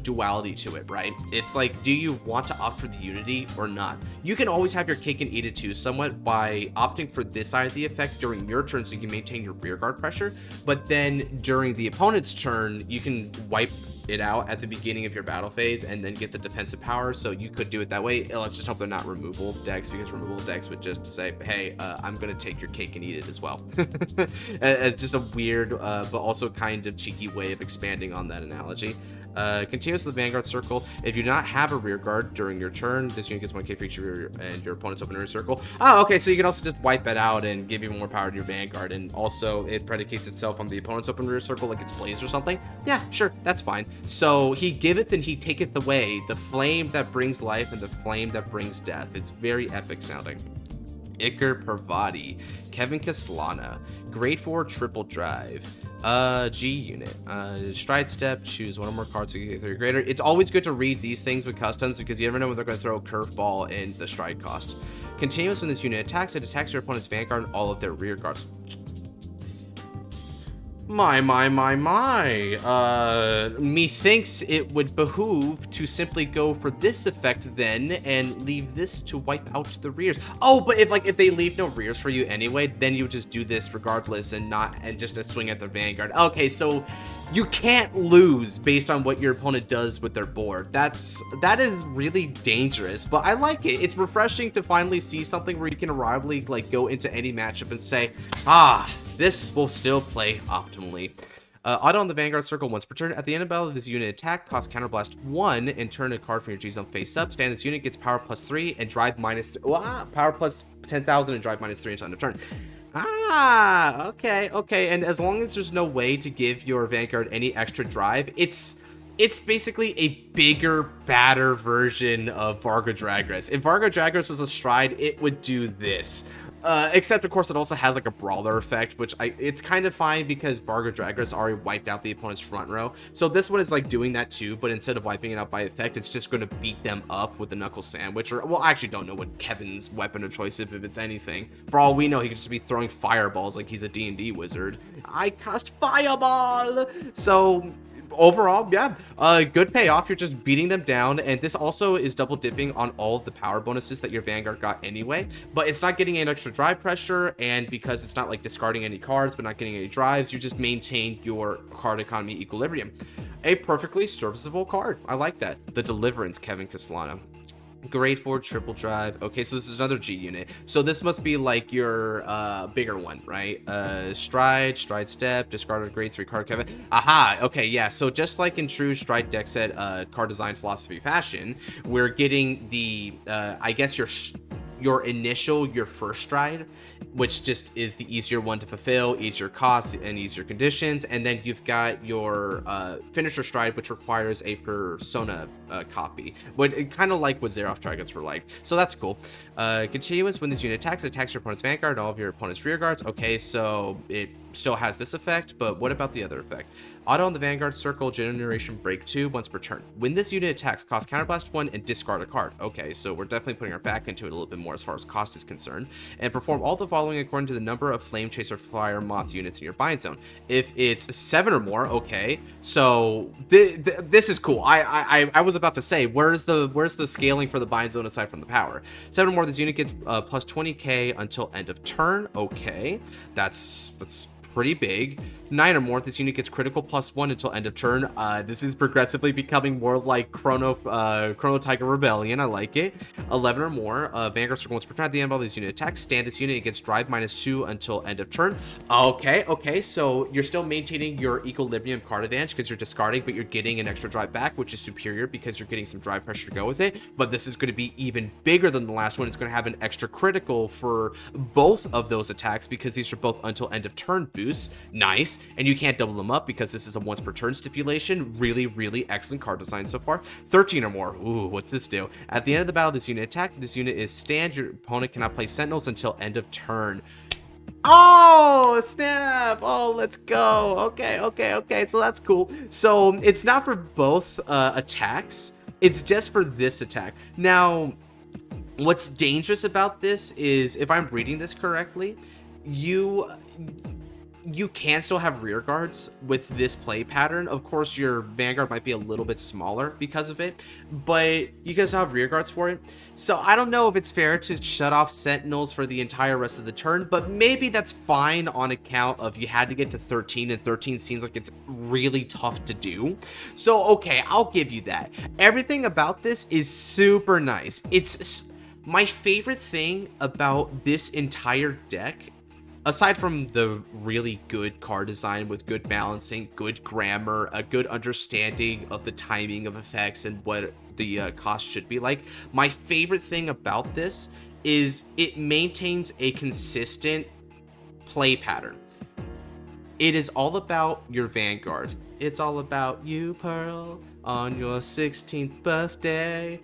duality to it, right? It's like, do you want to opt for the unity or not? You can always have your cake and eat it too somewhat by opting for this side of the effect during your turn so you can maintain your rear guard pressure, but then during the opponent's turn, you can wipe it out at the beginning of your battle phase and then get the defensive power. So you could do it that way. Let's just hope they're not removal decks, because removal decks would just say, hey, I'm gonna take your cake and eat it as well. It's just a weird but also kind of cheeky way of expanding on that analogy. Continues with the Vanguard circle. If you do not have a rear guard during your turn, this unit gets 1k for each of your opponent's open rear circle. Oh, okay, so you can also just wipe it out and give even more power to your Vanguard, and also it predicates itself on the opponent's open rear circle like it's Blaze or something. Yeah, sure, that's fine. So he giveth and he taketh away, the flame that brings life and the flame that brings death. It's very epic sounding. Iker Parvati, Kevin Kaslana, grade 4 triple drive, G unit, stride step, choose one or more cards to get 3 greater. It's always good to read these things with customs because you never know when they're going to throw a curveball in the stride cost. Continuous when this unit attacks, it attacks your opponent's Vanguard and all of their rear guards. Methinks it would behoove to simply go for this effect then and leave this to wipe out the rears. Oh, but if they leave no rears for you anyway, then you would just do this regardless and just a swing at the Vanguard. Okay, so you can't lose based on what your opponent does with their board. That is really dangerous, but I like it. It's refreshing to finally see something where you can reliably go into any matchup and say, this will still play optimally. Auto on the Vanguard circle once per turn. At the end of battle, this unit attack costs counterblast 1 and turn a card from your G zone face up. Stand this unit gets power plus 3 and drive minus power plus 10,000 and drive minus 3 until end of turn. Okay. And as long as there's no way to give your Vanguard any extra drive, it's basically a bigger, badder version of Varga Dragras. If Varga Dragras was a stride, it would do this. Except, of course, it also has a brawler effect, which it's kind of fine because Varga Dragras already wiped out the opponent's front row. So this one is doing that too, but instead of wiping it out by effect, it's just going to beat them up with the knuckle sandwich. Or, well, I actually don't know what Kevin's weapon of choice is, if it's anything. For all we know, he could just be throwing fireballs like he's a D&D wizard. I cast fireball! So overall, yeah, good payoff. You're just beating them down, and this also is double dipping on all of the power bonuses that your Vanguard got anyway, but it's not getting any extra drive pressure, and because it's not discarding any cards but not getting any drives, you just maintain your card economy equilibrium. A perfectly serviceable card. I like that. The Deliverance, Kevin Kaslana. Grade 4 triple drive. Okay, so this is another G unit. So this must be your bigger one, right? Stride step, discard a grade 3 card, Kevin. Aha, okay, yeah. So just like in true stride deck set card design philosophy fashion, we're getting the I guess your first stride, which just is the easier one to fulfill, easier costs and easier conditions, and then you've got your finisher stride, which requires a persona copy, but kind of like what Xerath Dragons were like. So that's cool. Continuous when this unit attacks your opponent's Vanguard and all of your opponent's rear guards. Okay, so it still has this effect, but what about the other effect? Auto on the Vanguard circle, generation break 2 once per turn. When this unit attacks, cost counterblast 1 and discard a card. Okay, so we're definitely putting our back into it a little bit more as far as cost is concerned. And perform all the following according to the number of Flame Chaser Fire Moth units in your bind zone. If it's 7 or more, okay, so this is cool. I was about to say, where's the scaling for the bind zone aside from the power? 7 or more, this unit gets plus 20k until end of turn. Okay, that's pretty big. 9 or more, this unit gets critical plus 1 until end of turn. This is progressively becoming more like Chrono Tiger Rebellion. I like it. 11 or more, Vanguard circle once per turn. At the end of this unit attacks, stand this unit, it gets drive minus 2 until end of turn. Okay, so you're still maintaining your equilibrium card advantage because you're discarding, but you're getting an extra drive back, which is superior because you're getting some drive pressure to go with it. But this is going to be even bigger than the last one. It's going to have an extra critical for both of those attacks because these are both until end of turn boosts. Nice. And you can't double them up because this is a once per turn stipulation. Really excellent card design so far. 13 or more. Ooh, what's this do? At the end of the battle, this unit attack. This unit is stand. Your opponent cannot play sentinels until end of turn. Oh, snap. Oh, let's go. Okay. So that's cool. So it's not for both attacks. It's just for this attack. Now, what's dangerous about this is, if I'm reading this correctly, you you can still have rear guards with this play pattern. Of course, your Vanguard might be a little bit smaller because of it, but you can still have rear guards for it. So I don't know if it's fair to shut off Sentinels for the entire rest of the turn, but maybe that's fine on account of you had to get to 13, and 13 seems like it's really tough to do. So, okay, I'll give you that. Everything about this is super nice. It's my favorite thing about this entire deck, aside from the really good card design with good balancing, good grammar, a good understanding of the timing of effects and what the cost should be like, my favorite thing about this is it maintains a consistent play pattern. It is all about your Vanguard. It's all about you, Pearl, on your 16th birthday.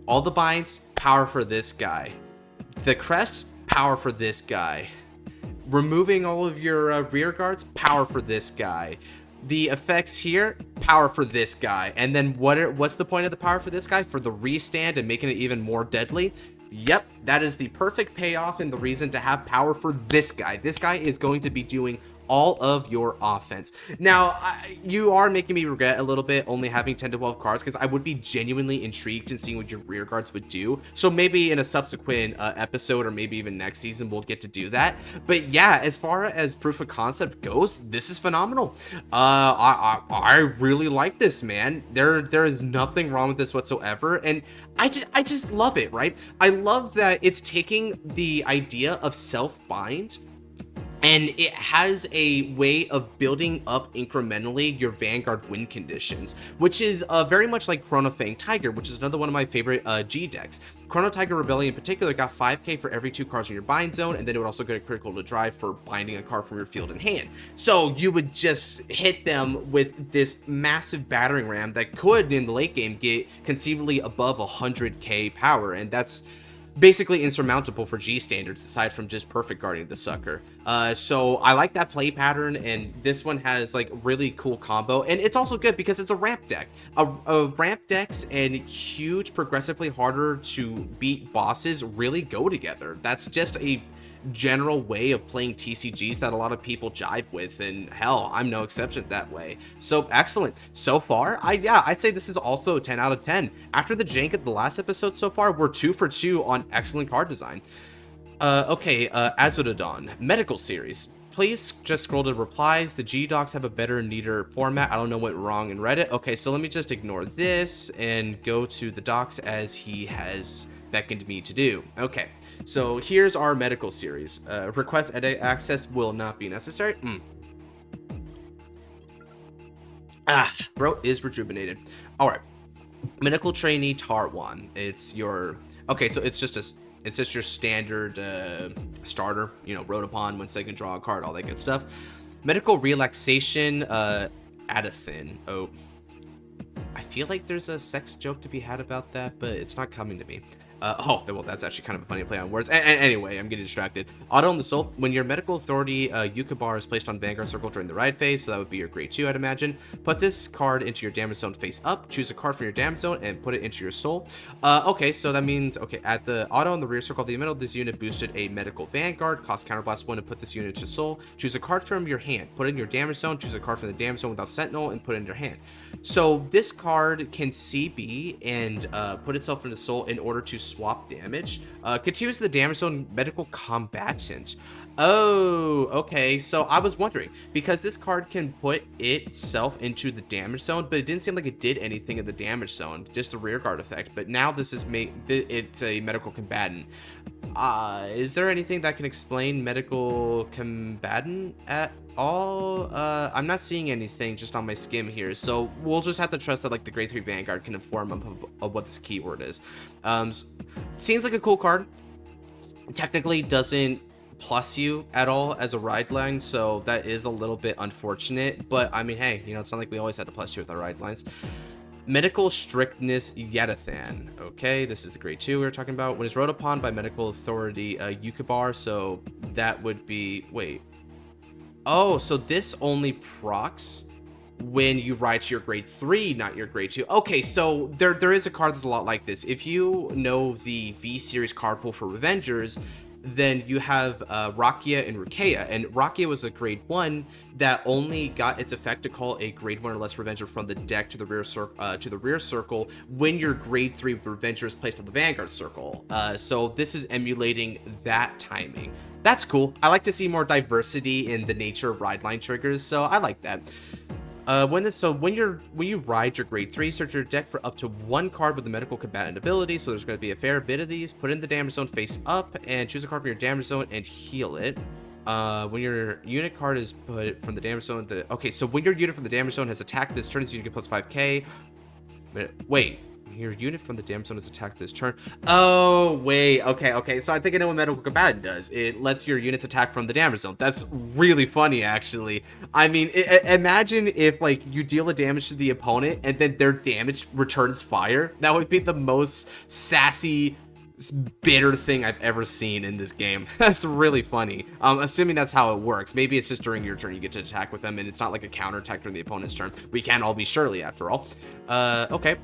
All the binds, power for this guy. The crest, power for this guy. Removing all of your rear guards, power for this guy. The effects here, power for this guy. And then what's the point of the power for this guy? For the restand and making it even more deadly? Yep, that is the perfect payoff and the reason to have power for this guy. This guy is going to be doing all of your offense. Now, you are making me regret a little bit only having 10 to 12 cards, because I would be genuinely intrigued in seeing what your rear guards would do. So maybe in a subsequent episode, or maybe even next season, we'll get to do that. But yeah, as far as proof of concept goes, this is phenomenal. I really like this, man. There is nothing wrong with this whatsoever, and I just love it, right? I love that it's taking the idea of self-bind, and it has a way of building up incrementally your Vanguard win conditions, which is very much like Chrono Fang Tiger, which is another one of my favorite G decks. Chrono Tiger Rebellion in particular got 5k for every 2 cards in your bind zone, and then it would also get a critical to drive for binding a card from your field in hand. So you would just hit them with this massive battering ram that could, in the late game, get conceivably above 100k power, and that's basically insurmountable for G standards, aside from just perfect guarding the sucker. So I like that play pattern, and this one has like really cool combo, and it's also good because it's a ramp deck. Ramp decks and huge, progressively harder to beat bosses really go together. That's just a general way of playing TCGs that a lot of people jive with, and hell, I'm no exception that way. So excellent so far. I'd say this is also a 10 out of 10. After the jank of the last episode so far, we're 2 for 2 on excellent card design. Okay, Azododon medical series. Please just scroll to replies. The G docs have a better, neater format. I don't know what went wrong in Reddit. Okay, so let me just ignore this and go to the docs as he has beckoned me to do. Okay, so here's our medical series. Request edit access will not be necessary. Throat is rejuvenated. All right, medical trainee tar 1. It's your so it's just your standard starter. You know, wrote upon, 1 second, draw a card, all that good stuff. Medical relaxation, Adathin. Oh, I feel like there's a sex joke to be had about that, but it's not coming to me. Well, that's actually kind of a funny play on words. Anyway, I'm getting distracted. Auto on the soul. When your medical authority Yuka bar is placed on Vanguard Circle during the ride phase, so that would be your grade 2, I'd imagine. Put this card into your damage zone face up. Choose a card from your damage zone and put it into your soul. Okay, so that means, at the auto in the rear circle of the middle, this unit boosted a medical Vanguard. Cost counterblast 1 to put this unit into soul. Choose a card from your hand. Put it in your damage zone. Choose a card from the damage zone without Sentinel and put it in your hand. So this card can CB and put itself into soul in order to swap damage. Continues the damage zone medical combatant. Oh, okay. So I was wondering, because this card can put itself into the damage zone, but it didn't seem like it did anything in the damage zone, just a rear guard effect. But now this is it's a medical combatant. Is there anything that can explain medical combatant at all? I'm not seeing anything just on my skim here, so we'll just have to trust that like the grade 3 Vanguard can inform of what this keyword is. Seems like a cool card. Technically doesn't plus you at all as a ride line, so that is a little bit unfortunate, but I mean, hey, it's not like we always had to plus you with our ride lines. Medical strictness Yadathan. Okay, this is the grade 2 we were talking about. When it's wrote upon by medical authority Yukabar, so that would be, wait. Oh, so this only procs when you ride to your grade 3, not your grade 2. Okay, so there is a card that's a lot like this. If you know the V series card pool for Revengers, then you have Rakia and Rukeia, and Rakia was a grade 1 that only got its effect to call a grade 1 or less Revenger from the deck to the rear circle when your grade 3 Revenger is placed on the Vanguard circle. So this is emulating that timing. That's cool. I like to see more diversity in the nature of ride line triggers, so I like that. When you ride your grade 3, search your deck for up to 1 card with the medical combatant ability. So there's going to be a fair bit of these. Put in the damage zone face up and choose a card from your damage zone and heal it. When your unit card is put from the damage zone, okay, so when your unit from the damage zone has attacked this turn, this unit gets plus 5k. Wait. Your unit from the damage zone is attacked this turn. Oh, wait. Okay. So I think I know what medical combatant does. It lets your units attack from the damage zone. That's really funny, actually. I mean, imagine if, like, you deal a damage to the opponent and then their damage returns fire. That would be the most sassy, bitter thing I've ever seen in this game. That's really funny. Assuming that's how it works. Maybe it's just during your turn you get to attack with them and it's not like a counter attack during the opponent's turn. We can't all be Shirley, after all. Okay.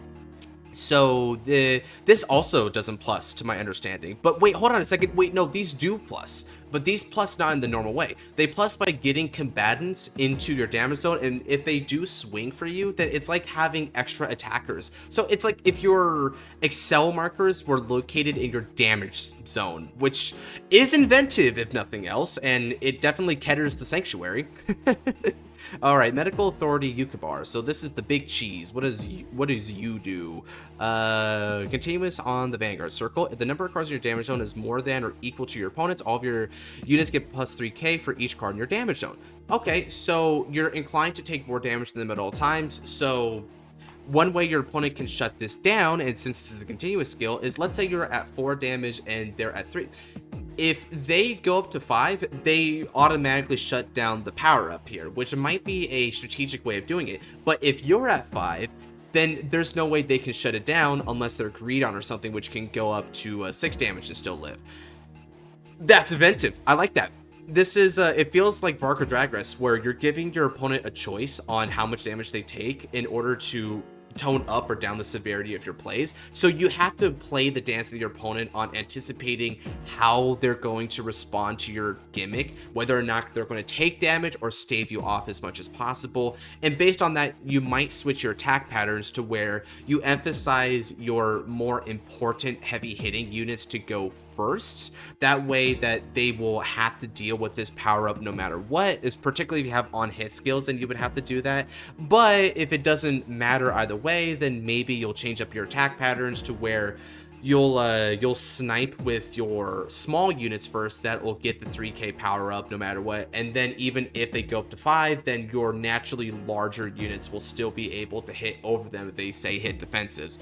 So this also doesn't plus to my understanding, but wait, hold on a second. Wait, no, these do plus, but these plus not in the normal way. They plus by getting combatants into your damage zone, and if they do swing for you, then it's like having extra attackers. So it's like if your Excel markers were located in your damage zone, which is inventive if nothing else, and it definitely caters the sanctuary. All right, medical authority Yukabar. So this is the big cheese. What does you do? Continuous on the Vanguard circle. If the number of cards in your damage zone is more than or equal to your opponent's, all of your units get plus 3k for each card in your damage zone. Okay, so you're inclined to take more damage than them at all times. So one way your opponent can shut this down, and since this is a continuous skill, is let's say you're at 4 damage and they're at 3. If they go up to 5, they automatically shut down the power up here, which might be a strategic way of doing it. But if you're at 5, then there's no way they can shut it down unless they're greed on or something, which can go up to 6 damage and still live. That's inventive. I like that. This is, it feels like Varka Drag Race, where you're giving your opponent a choice on how much damage they take in order to tone up or down the severity of your plays. So you have to play the dance with your opponent on anticipating how they're going to respond to your gimmick, whether or not they're going to take damage or stave you off as much as possible. And based on that, you might switch your attack patterns to where you emphasize your more important heavy hitting units to go first. That way that they will have to deal with this power up no matter what. Is particularly if you have on hit skills, then you would have to do that. But if it doesn't matter either way, then maybe you'll change up your attack patterns to where you'll snipe with your small units first. That will get the 3k power up no matter what, and then even if they go up to 5, then your naturally larger units will still be able to hit over them if they say hit defensives.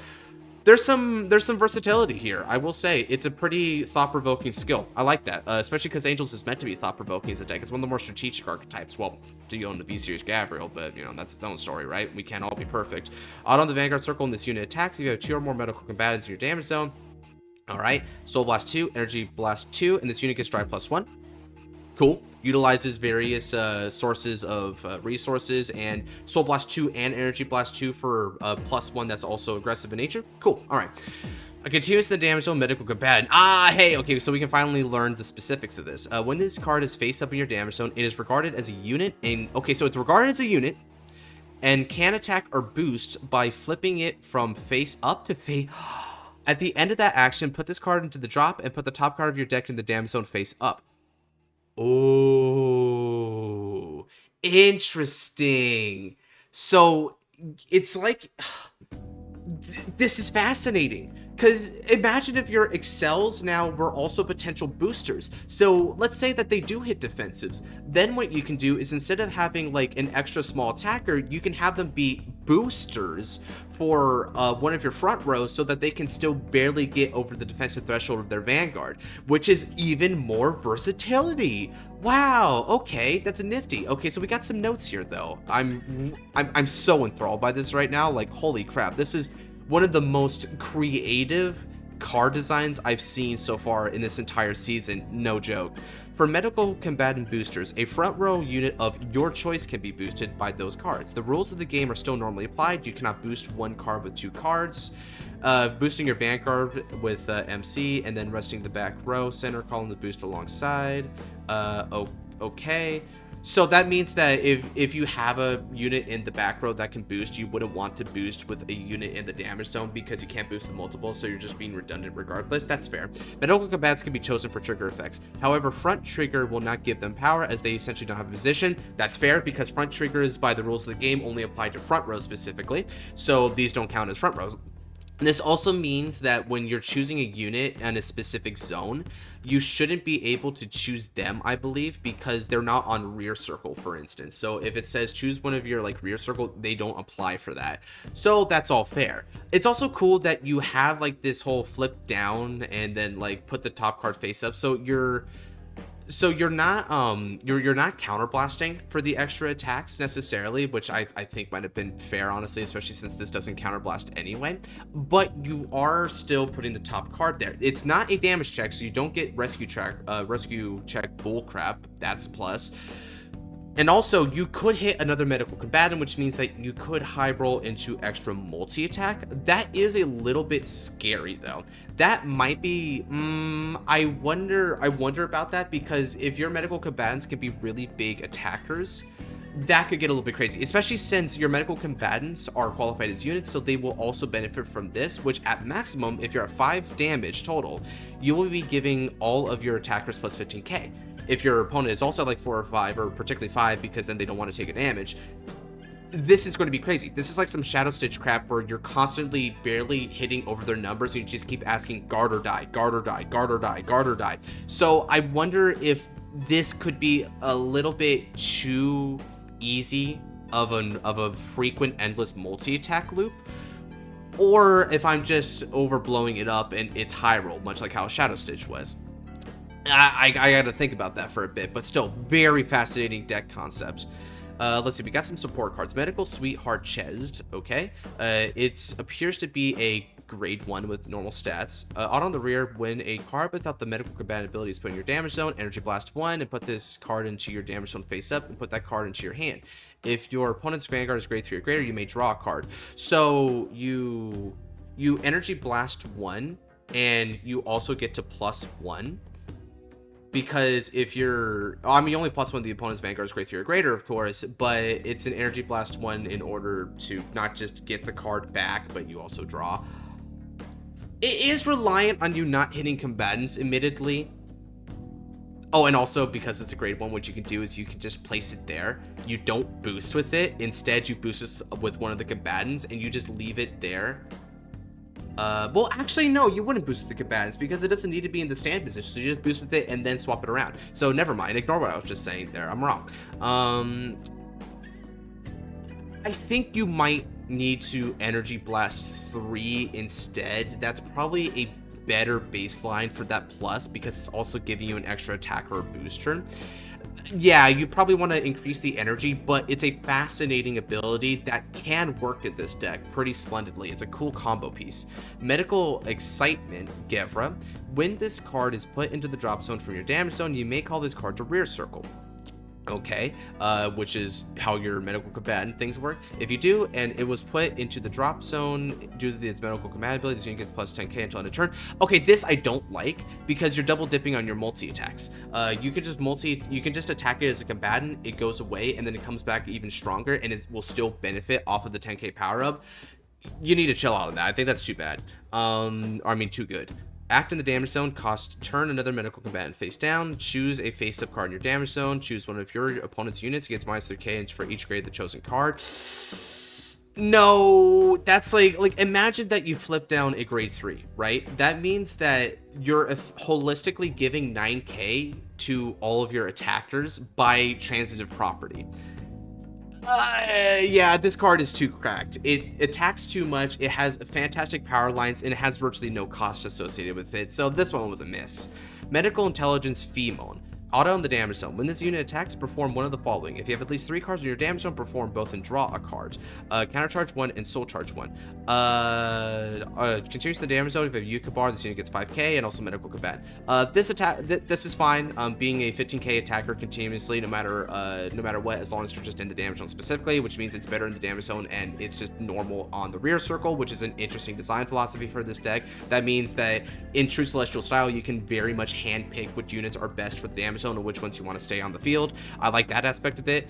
There's some versatility here. I will say it's a pretty thought-provoking skill. I like that, especially because Angels is meant to be thought-provoking as a deck. It's one of the more strategic archetypes. Well, do you own the V-Series Gabriel, but you know, that's its own story, right? We can't all be perfect. Out on the Vanguard circle, in this unit attacks, if you have 2 or more medical combatants in your damage zone. All right, Soul Blast 2, Energy Blast 2, and this unit gets Drive +1. Cool. Utilizes various sources of resources, and Soul Blast 2 and Energy Blast 2 for +1 that's also aggressive in nature. Cool. All right. A continuous the damage zone medical combatant. Hey, okay, so we can finally learn the specifics of this. When this card is face up in your damage zone, it is regarded as a unit, and okay, so it's regarded as a unit, and can attack or boost by flipping it from face up to face. At the end of that action, put this card into the drop and put the top card of your deck in the damage zone face up. Oh, interesting. So it's like, this is fascinating. Because imagine if your Excels now were also potential boosters. So let's say that they do hit defensives. Then what you can do is, instead of having like an extra small attacker, you can have them be boosters for one of your front rows so that they can still barely get over the defensive threshold of their Vanguard, which is even more versatility. Wow, okay, that's a nifty. Okay, so we got some notes here though. I'm so enthralled by this right now. Like, holy crap, this is one of the most creative card designs I've seen so far in this entire season, no joke. For medical combatant boosters, a front row unit of your choice can be boosted by those cards. The rules of the game are still normally applied. You cannot boost one card with 2 cards. Boosting your Vanguard with MC, and then resting the back row center column to boost alongside. Okay. So that means that if you have a unit in the back row that can boost, you wouldn't want to boost with a unit in the damage zone because you can't boost with multiple, so you're just being redundant regardless. That's fair. Medical combatants can be chosen for trigger effects. However, front trigger will not give them power as they essentially don't have a position. That's fair because front triggers by the rules of the game only apply to front rows specifically, so these don't count as front rows. This also means that when you're choosing a unit in a specific zone, you shouldn't be able to choose them, I believe, because they're not on rear circle, for instance. So if it says choose one of your like rear circle, they don't apply for that. So that's all fair. It's also cool that you have like this whole flip down and then like put the top card face up. So you're not you're not counterblasting for the extra attacks necessarily, which I think might have been fair, honestly, especially since this doesn't counterblast anyway. But you are still putting the top card there. It's not a damage check, so you don't get rescue check bull crap. That's a plus. And also, you could hit another medical combatant, which means that you could high roll into extra multi-attack. That is a little bit scary, though. That might be, I wonder about that, because if your medical combatants can be really big attackers, that could get a little bit crazy, especially since your medical combatants are qualified as units, so they will also benefit from this, which at maximum, if you're at 5 damage total, you will be giving all of your attackers plus 15k. If your opponent is also like 4 or 5, or particularly 5, because then they don't want to take a damage, this is going to be crazy. This is like some Shadow Stitch crap where you're constantly barely hitting over their numbers and you just keep asking guard or die, guard or die, guard or die, guard or die. So I wonder if this could be a little bit too easy of a frequent endless multi-attack loop, or if I'm just overblowing it up and it's high roll, much like how Shadow Stitch was. I gotta think about that for a bit, but still, very fascinating deck concept. Let's see, we got some support cards. Medical Sweetheart Chesed, okay. It appears to be a grade 1 with normal stats. Out on the rear, when a card without the medical combatant ability is put in your damage zone, Energy Blast 1, and put this card into your damage zone face up, and put that card into your hand. If your opponent's Vanguard is grade 3 or greater, you may draw a card. So you Energy Blast 1, and you also get to +1. Because if you're, I mean, you only +1 the opponent's Vanguard is grade 3 or greater, of course, but it's an Energy Blast 1 in order to not just get the card back, but you also draw. It is reliant on you not hitting combatants, admittedly. Oh, and also because it's a grade 1, what you can do is you can just place it there. You don't boost with it. Instead, you boost with one of the combatants, and you just leave it there. Well, actually, no, you wouldn't boost with the combatants because it doesn't need to be in the stand position. So you just boost with it and then swap it around. So never mind. Ignore what I was just saying there. I'm wrong. I think you might need to Energy Blast 3 instead. That's probably a better baseline for that plus because it's also giving you an extra attack or a booster. Yeah, you probably want to increase the energy, but it's a fascinating ability that can work in this deck pretty splendidly. It's a cool combo piece. Medical Excitement, Gevra. When this card is put into the drop zone from your damage zone, you may call this card to rear circle. Okay, which is how your medical combatant things work. If you do, and it was put into the drop zone due to its medical combatant ability, you can get plus 10k until end of turn. Okay, this I don't like because you're double dipping on your multi attacks. You can just attack it as a combatant, it goes away, and then it comes back even stronger, and it will still benefit off of the 10k power up. You need to chill out on that. I think that's too bad. Or I mean, too good. Act in the damage zone, cost turn another medical combatant face down, choose a face-up card in your damage zone, choose one of your opponent's units, gets -3k for each grade of the chosen card. No, that's like imagine that you flip down a grade 3, right? That means that you're holistically giving 9k to all of your attackers by transitive property. Yeah, this card is too cracked. It attacks too much, it has fantastic power lines, and it has virtually no cost associated with it, so this one was a miss. Medical Intelligence Femon. Auto in the damage zone. When this unit attacks, perform one of the following. If you have at least 3 cards in your damage zone, perform both and draw a card. Counter charge 1 and soul charge 1. Continues the damage zone. If you have Yuka bar, this unit gets 5k and also medical combat. This attack, this is fine. Being a 15k attacker continuously, no matter what, as long as you're just in the damage zone specifically, which means it's better in the damage zone and it's just normal on the rear circle, which is an interesting design philosophy for this deck. That means that in true Celestial style, you can very much handpick which units are best for the damage zone and which ones you want to stay on the field. I like that aspect of it.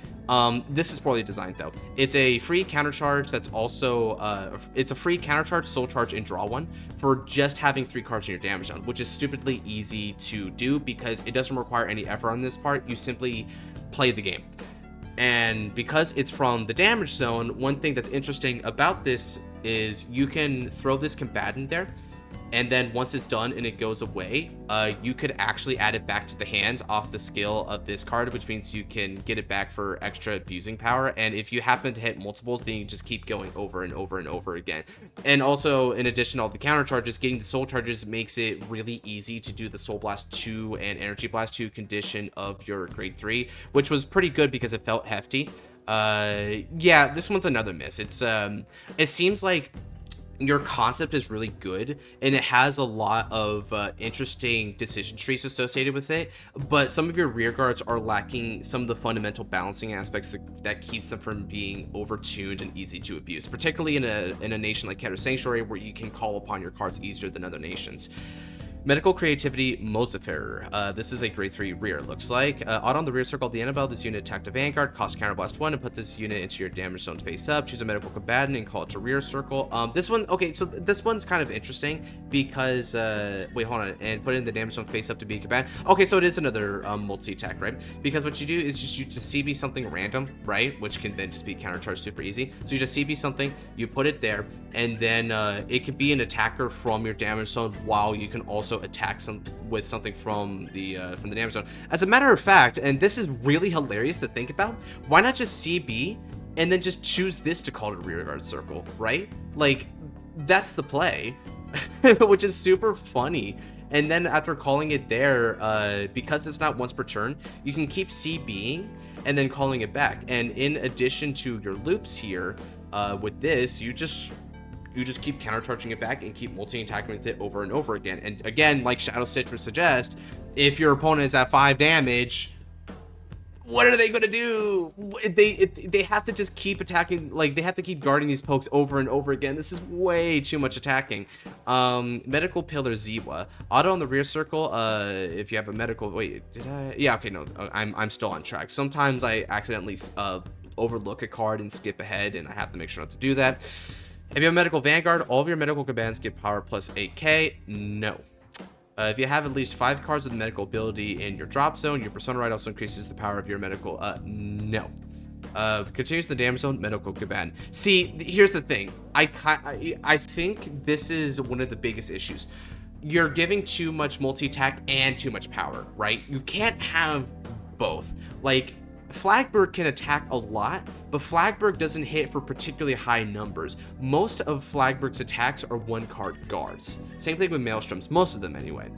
This is poorly designed though. It's a free counter charge that's also it's a free counter charge, soul charge, and draw one for just having 3 cards in your damage zone, which is stupidly easy to do because it doesn't require any effort on this part. You simply play the game. And because it's from the damage zone, one thing that's interesting about this is you can throw this combatant there, and then once it's done and it goes away, you could actually add it back to the hand off the skill of this card, which means you can get it back for extra abusing power. And if you happen to hit multiples, then you just keep going over and over and over again. And also, in addition to all the counter charges, getting the soul charges makes it really easy to do the Soul Blast 2 and Energy Blast 2 condition of your grade 3, which was pretty good because it felt hefty. Yeah, this one's another miss. It's it seems like your concept is really good and it has a lot of interesting decision trees associated with it, but some of your rear guards are lacking some of the fundamental balancing aspects that keeps them from being overtuned and easy to abuse, particularly in a nation like Keter Sanctuary, where you can call upon your cards easier than other nations. Medical Creativity Mozifer. This is a grade 3 rear, looks like. Auto on the rear circle of the Annabelle, this unit attacked a Vanguard, cost counterblast 1, and put this unit into your damage zone face up. Choose a medical combatant and call it to rear circle. This one, okay, so this one's kind of interesting because, wait, hold on, and put it in the damage zone face up to be a combatant. Okay, so it is another multi-attack, right? Because what you do is just you just CB something random, right? Which can then just be countercharged super easy. So you just CB something, you put it there, and then it can be an attacker from your damage zone while you can also attack with something from the damage zone. As a matter of fact, and this is really hilarious to think about, why not just CB and then just choose this to call it a rear guard circle, right? Like, that's the play, which is super funny. And then after calling it there, because it's not once per turn, you can keep CBing and then calling it back. And in addition to your loops here, with this, you just keep countercharging it back and keep multi-attacking with it over and over again. And again, like Shadow Stitch would suggest, if your opponent is at 5 damage, what are they going to do? They have to just keep attacking, like they have to keep guarding these pokes over and over again. This is way too much attacking. Medical Pillar Ziwa. Auto on the rear circle, if you have a medical, wait, did I? Yeah, okay, no, I'm still on track. Sometimes I accidentally overlook a card and skip ahead, and I have to make sure not to do that. If you have a medical Vanguard, all of your medical combatants get power plus 8k. No. If you have at least 5 cards with medical ability in your drop zone, your Persona Ride also increases the power of your medical. No. Continues the damage zone, medical combatant. See, here's the thing. I think this is one of the biggest issues. You're giving too much multi-attack and too much power, right? You can't have both. Like, Flagberg can attack a lot, but Flagberg doesn't hit for particularly high numbers. Most of Flagberg's attacks are 1-card guards. Same thing with Maelstroms, most of them anyway.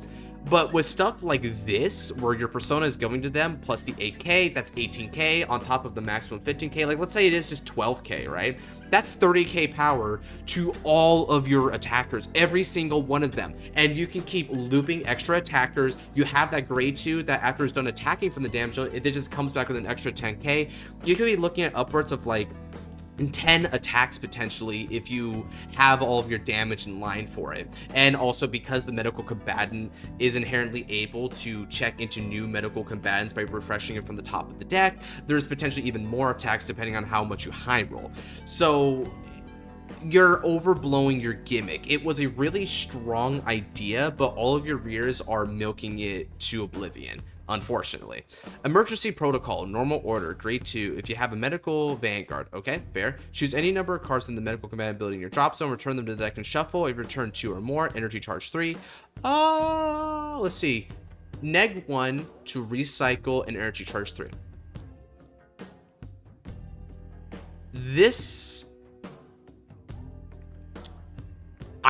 But with stuff like this, where your persona is going to them, plus the 8k, that's 18k, on top of the maximum 15k, like let's say it is just 12k, right? That's 30k power to all of your attackers, every single one of them. And you can keep looping extra attackers. You have that grade 2 that after it's done attacking from the damage zone, it just comes back with an extra 10k. You could be looking at upwards of like 10 attacks potentially if you have all of your damage in line for it. And also because the medical combatant is inherently able to check into new medical combatants by refreshing it from the top of the deck, there's potentially even more attacks depending on how much you high roll. So you're overblowing your gimmick. It was a really strong idea, but all of your rears are milking it to oblivion, unfortunately. Emergency Protocol, normal order, grade 2. If you have a medical Vanguard, okay, fair. Choose any number of cards in the medical combat ability in your drop zone, return them to the deck and shuffle. If you return 2 or more, energy charge 3. Let's see. Neg 1 to recycle and energy charge 3.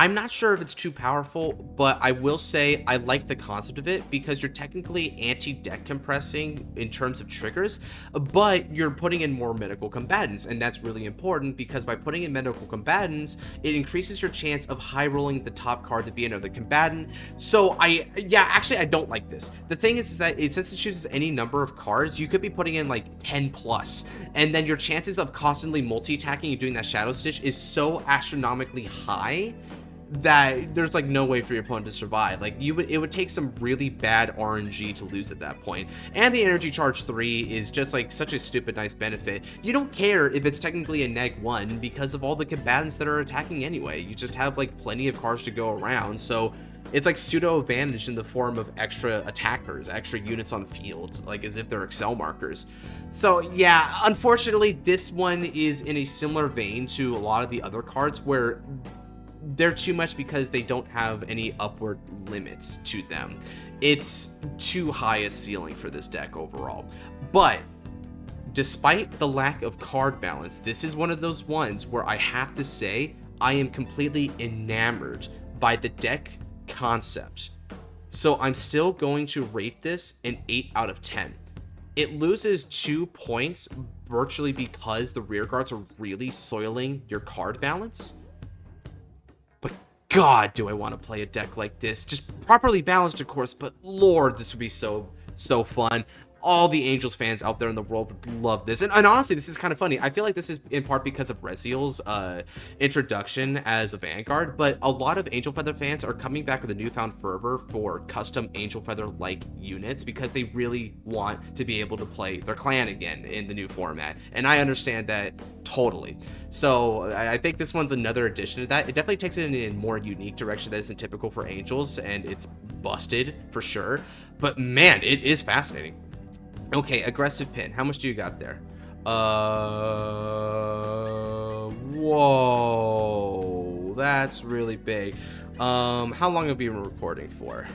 I'm not sure if it's too powerful, but I will say I like the concept of it because you're technically anti-deck compressing in terms of triggers, but you're putting in more medical combatants, and that's really important because by putting in medical combatants, it increases your chance of high rolling the top card to be another combatant. So actually I don't like this. The thing is that since it chooses any number of cards, you could be putting in like 10 plus, and then your chances of constantly multi-attacking and doing that Shadow Stitch is so astronomically high that there's like no way for your opponent to survive. Like it would take some really bad RNG to lose at that point. And the energy charge 3 is just like such a stupid nice benefit. You don't care if it's technically a neg 1 because of all the combatants that are attacking anyway. You just have like plenty of cards to go around, so it's like pseudo advantage in the form of extra attackers, extra units on field, like as if they're Excel markers. So yeah, unfortunately this one is in a similar vein to a lot of the other cards where they're too much because they don't have any upward limits to them. It's too high a ceiling for this deck overall. But despite the lack of card balance, this is one of those ones where I have to say I am completely enamored by the deck concept. So I'm still going to rate this an 8 out of 10. It loses 2 points virtually because the rear guards are really soiling your card balance. But God, do I want to play a deck like this. Just properly balanced, of course, but Lord, this would be so fun. All the Angels fans out there in the world would love this. And honestly, this is kind of funny. I feel like this is in part because of Reziel's introduction as a Vanguard, but a lot of Angel Feather fans are coming back with a newfound fervor for custom Angel Feather-like units because they really want to be able to play their clan again in the new format. And I understand that totally. So I think this one's another addition to that. It definitely takes it in a more unique direction that isn't typical for Angels, and it's busted for sure. But man, it is fascinating. Okay, aggressive pin. How much do you got there? Whoa, that's really big. How long have we been recording for?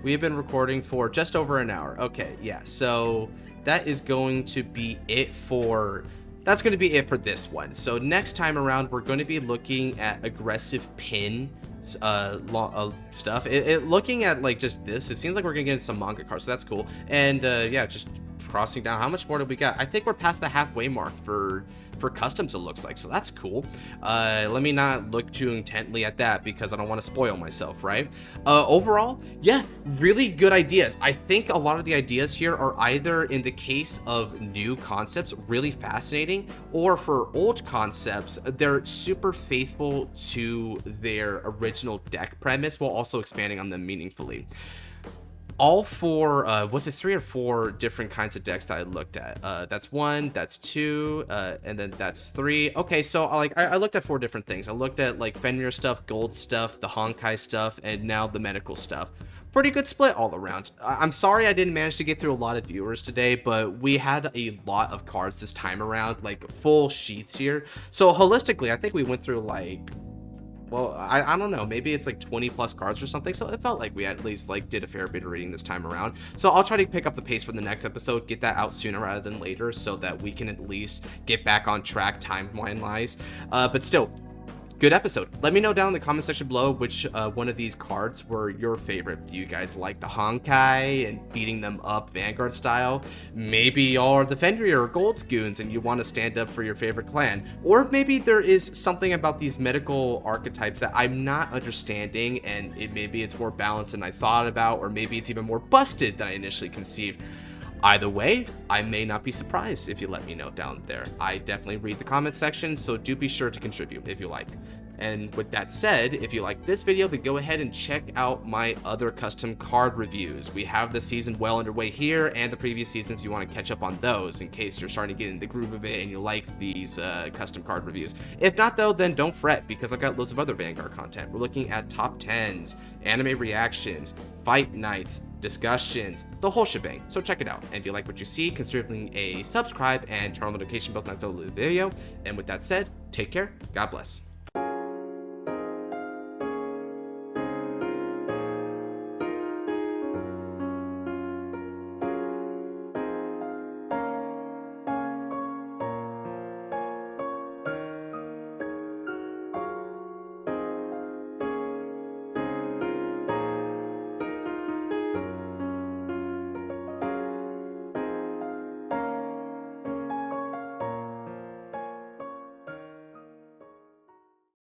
We have been recording for just over an hour. Okay, yeah, so that is going to be it for... That's going to be it for this one. So next time around, we're going to be looking at aggressive pin stuff. Looking at like just this, it seems like we're gonna get into some manga cards, so that's cool. And yeah, just crossing down. How much more do we got? I think we're past the halfway mark for customs, it looks like, so that's cool. Let me not look too intently at that because I don't want to spoil myself, right? Overall, yeah, really good ideas. I think a lot of the ideas here are either, in the case of new concepts, really fascinating, or for old concepts, they're super faithful to their original deck premise while also expanding on them meaningfully. All four, was it 3 or 4 different kinds of decks that I looked at? That's 1, that's 2, and then that's 3. Okay, so I looked at 4 different things. I looked at like Fenrir stuff, gold stuff, the Honkai stuff, and now the medical stuff. Pretty good split all around. I'm sorry I didn't manage to get through a lot of viewers today, but we had a lot of cards this time around, like full sheets here. So holistically, I think we went through like... Well, I don't know, maybe it's like 20 plus cards or something, so it felt like we at least like did a fair bit of reading this time around. So I'll try to pick up the pace for the next episode, get that out sooner rather than later, so that we can at least get back on track timeline-wise. But still, good episode. Let me know down in the comment section below which one of these cards were your favorite. Do you guys like the Honkai and beating them up Vanguard style? Maybe y'all are the Fenrir or Gold Goons and you want to stand up for your favorite clan. Or maybe there is something about these medical archetypes that I'm not understanding, and maybe it's more balanced than I thought about, or maybe it's even more busted than I initially conceived. Either way, I may not be surprised if you let me know down there. I definitely read the comment section, so do be sure to contribute if you like. And with that said, if you like this video, then go ahead and check out my other custom card reviews. We have the season well underway here, and the previous seasons you want to catch up on those in case you're starting to get in the groove of it and you like these custom card reviews. If not though, then don't fret, because I've got loads of other Vanguard content. We're looking at top 10s, anime reactions, fight nights, discussions, the whole shebang. So check it out. And if you like what you see, consider leaving a subscribe and turn on the notification bell next to the video. And with that said, take care. God bless.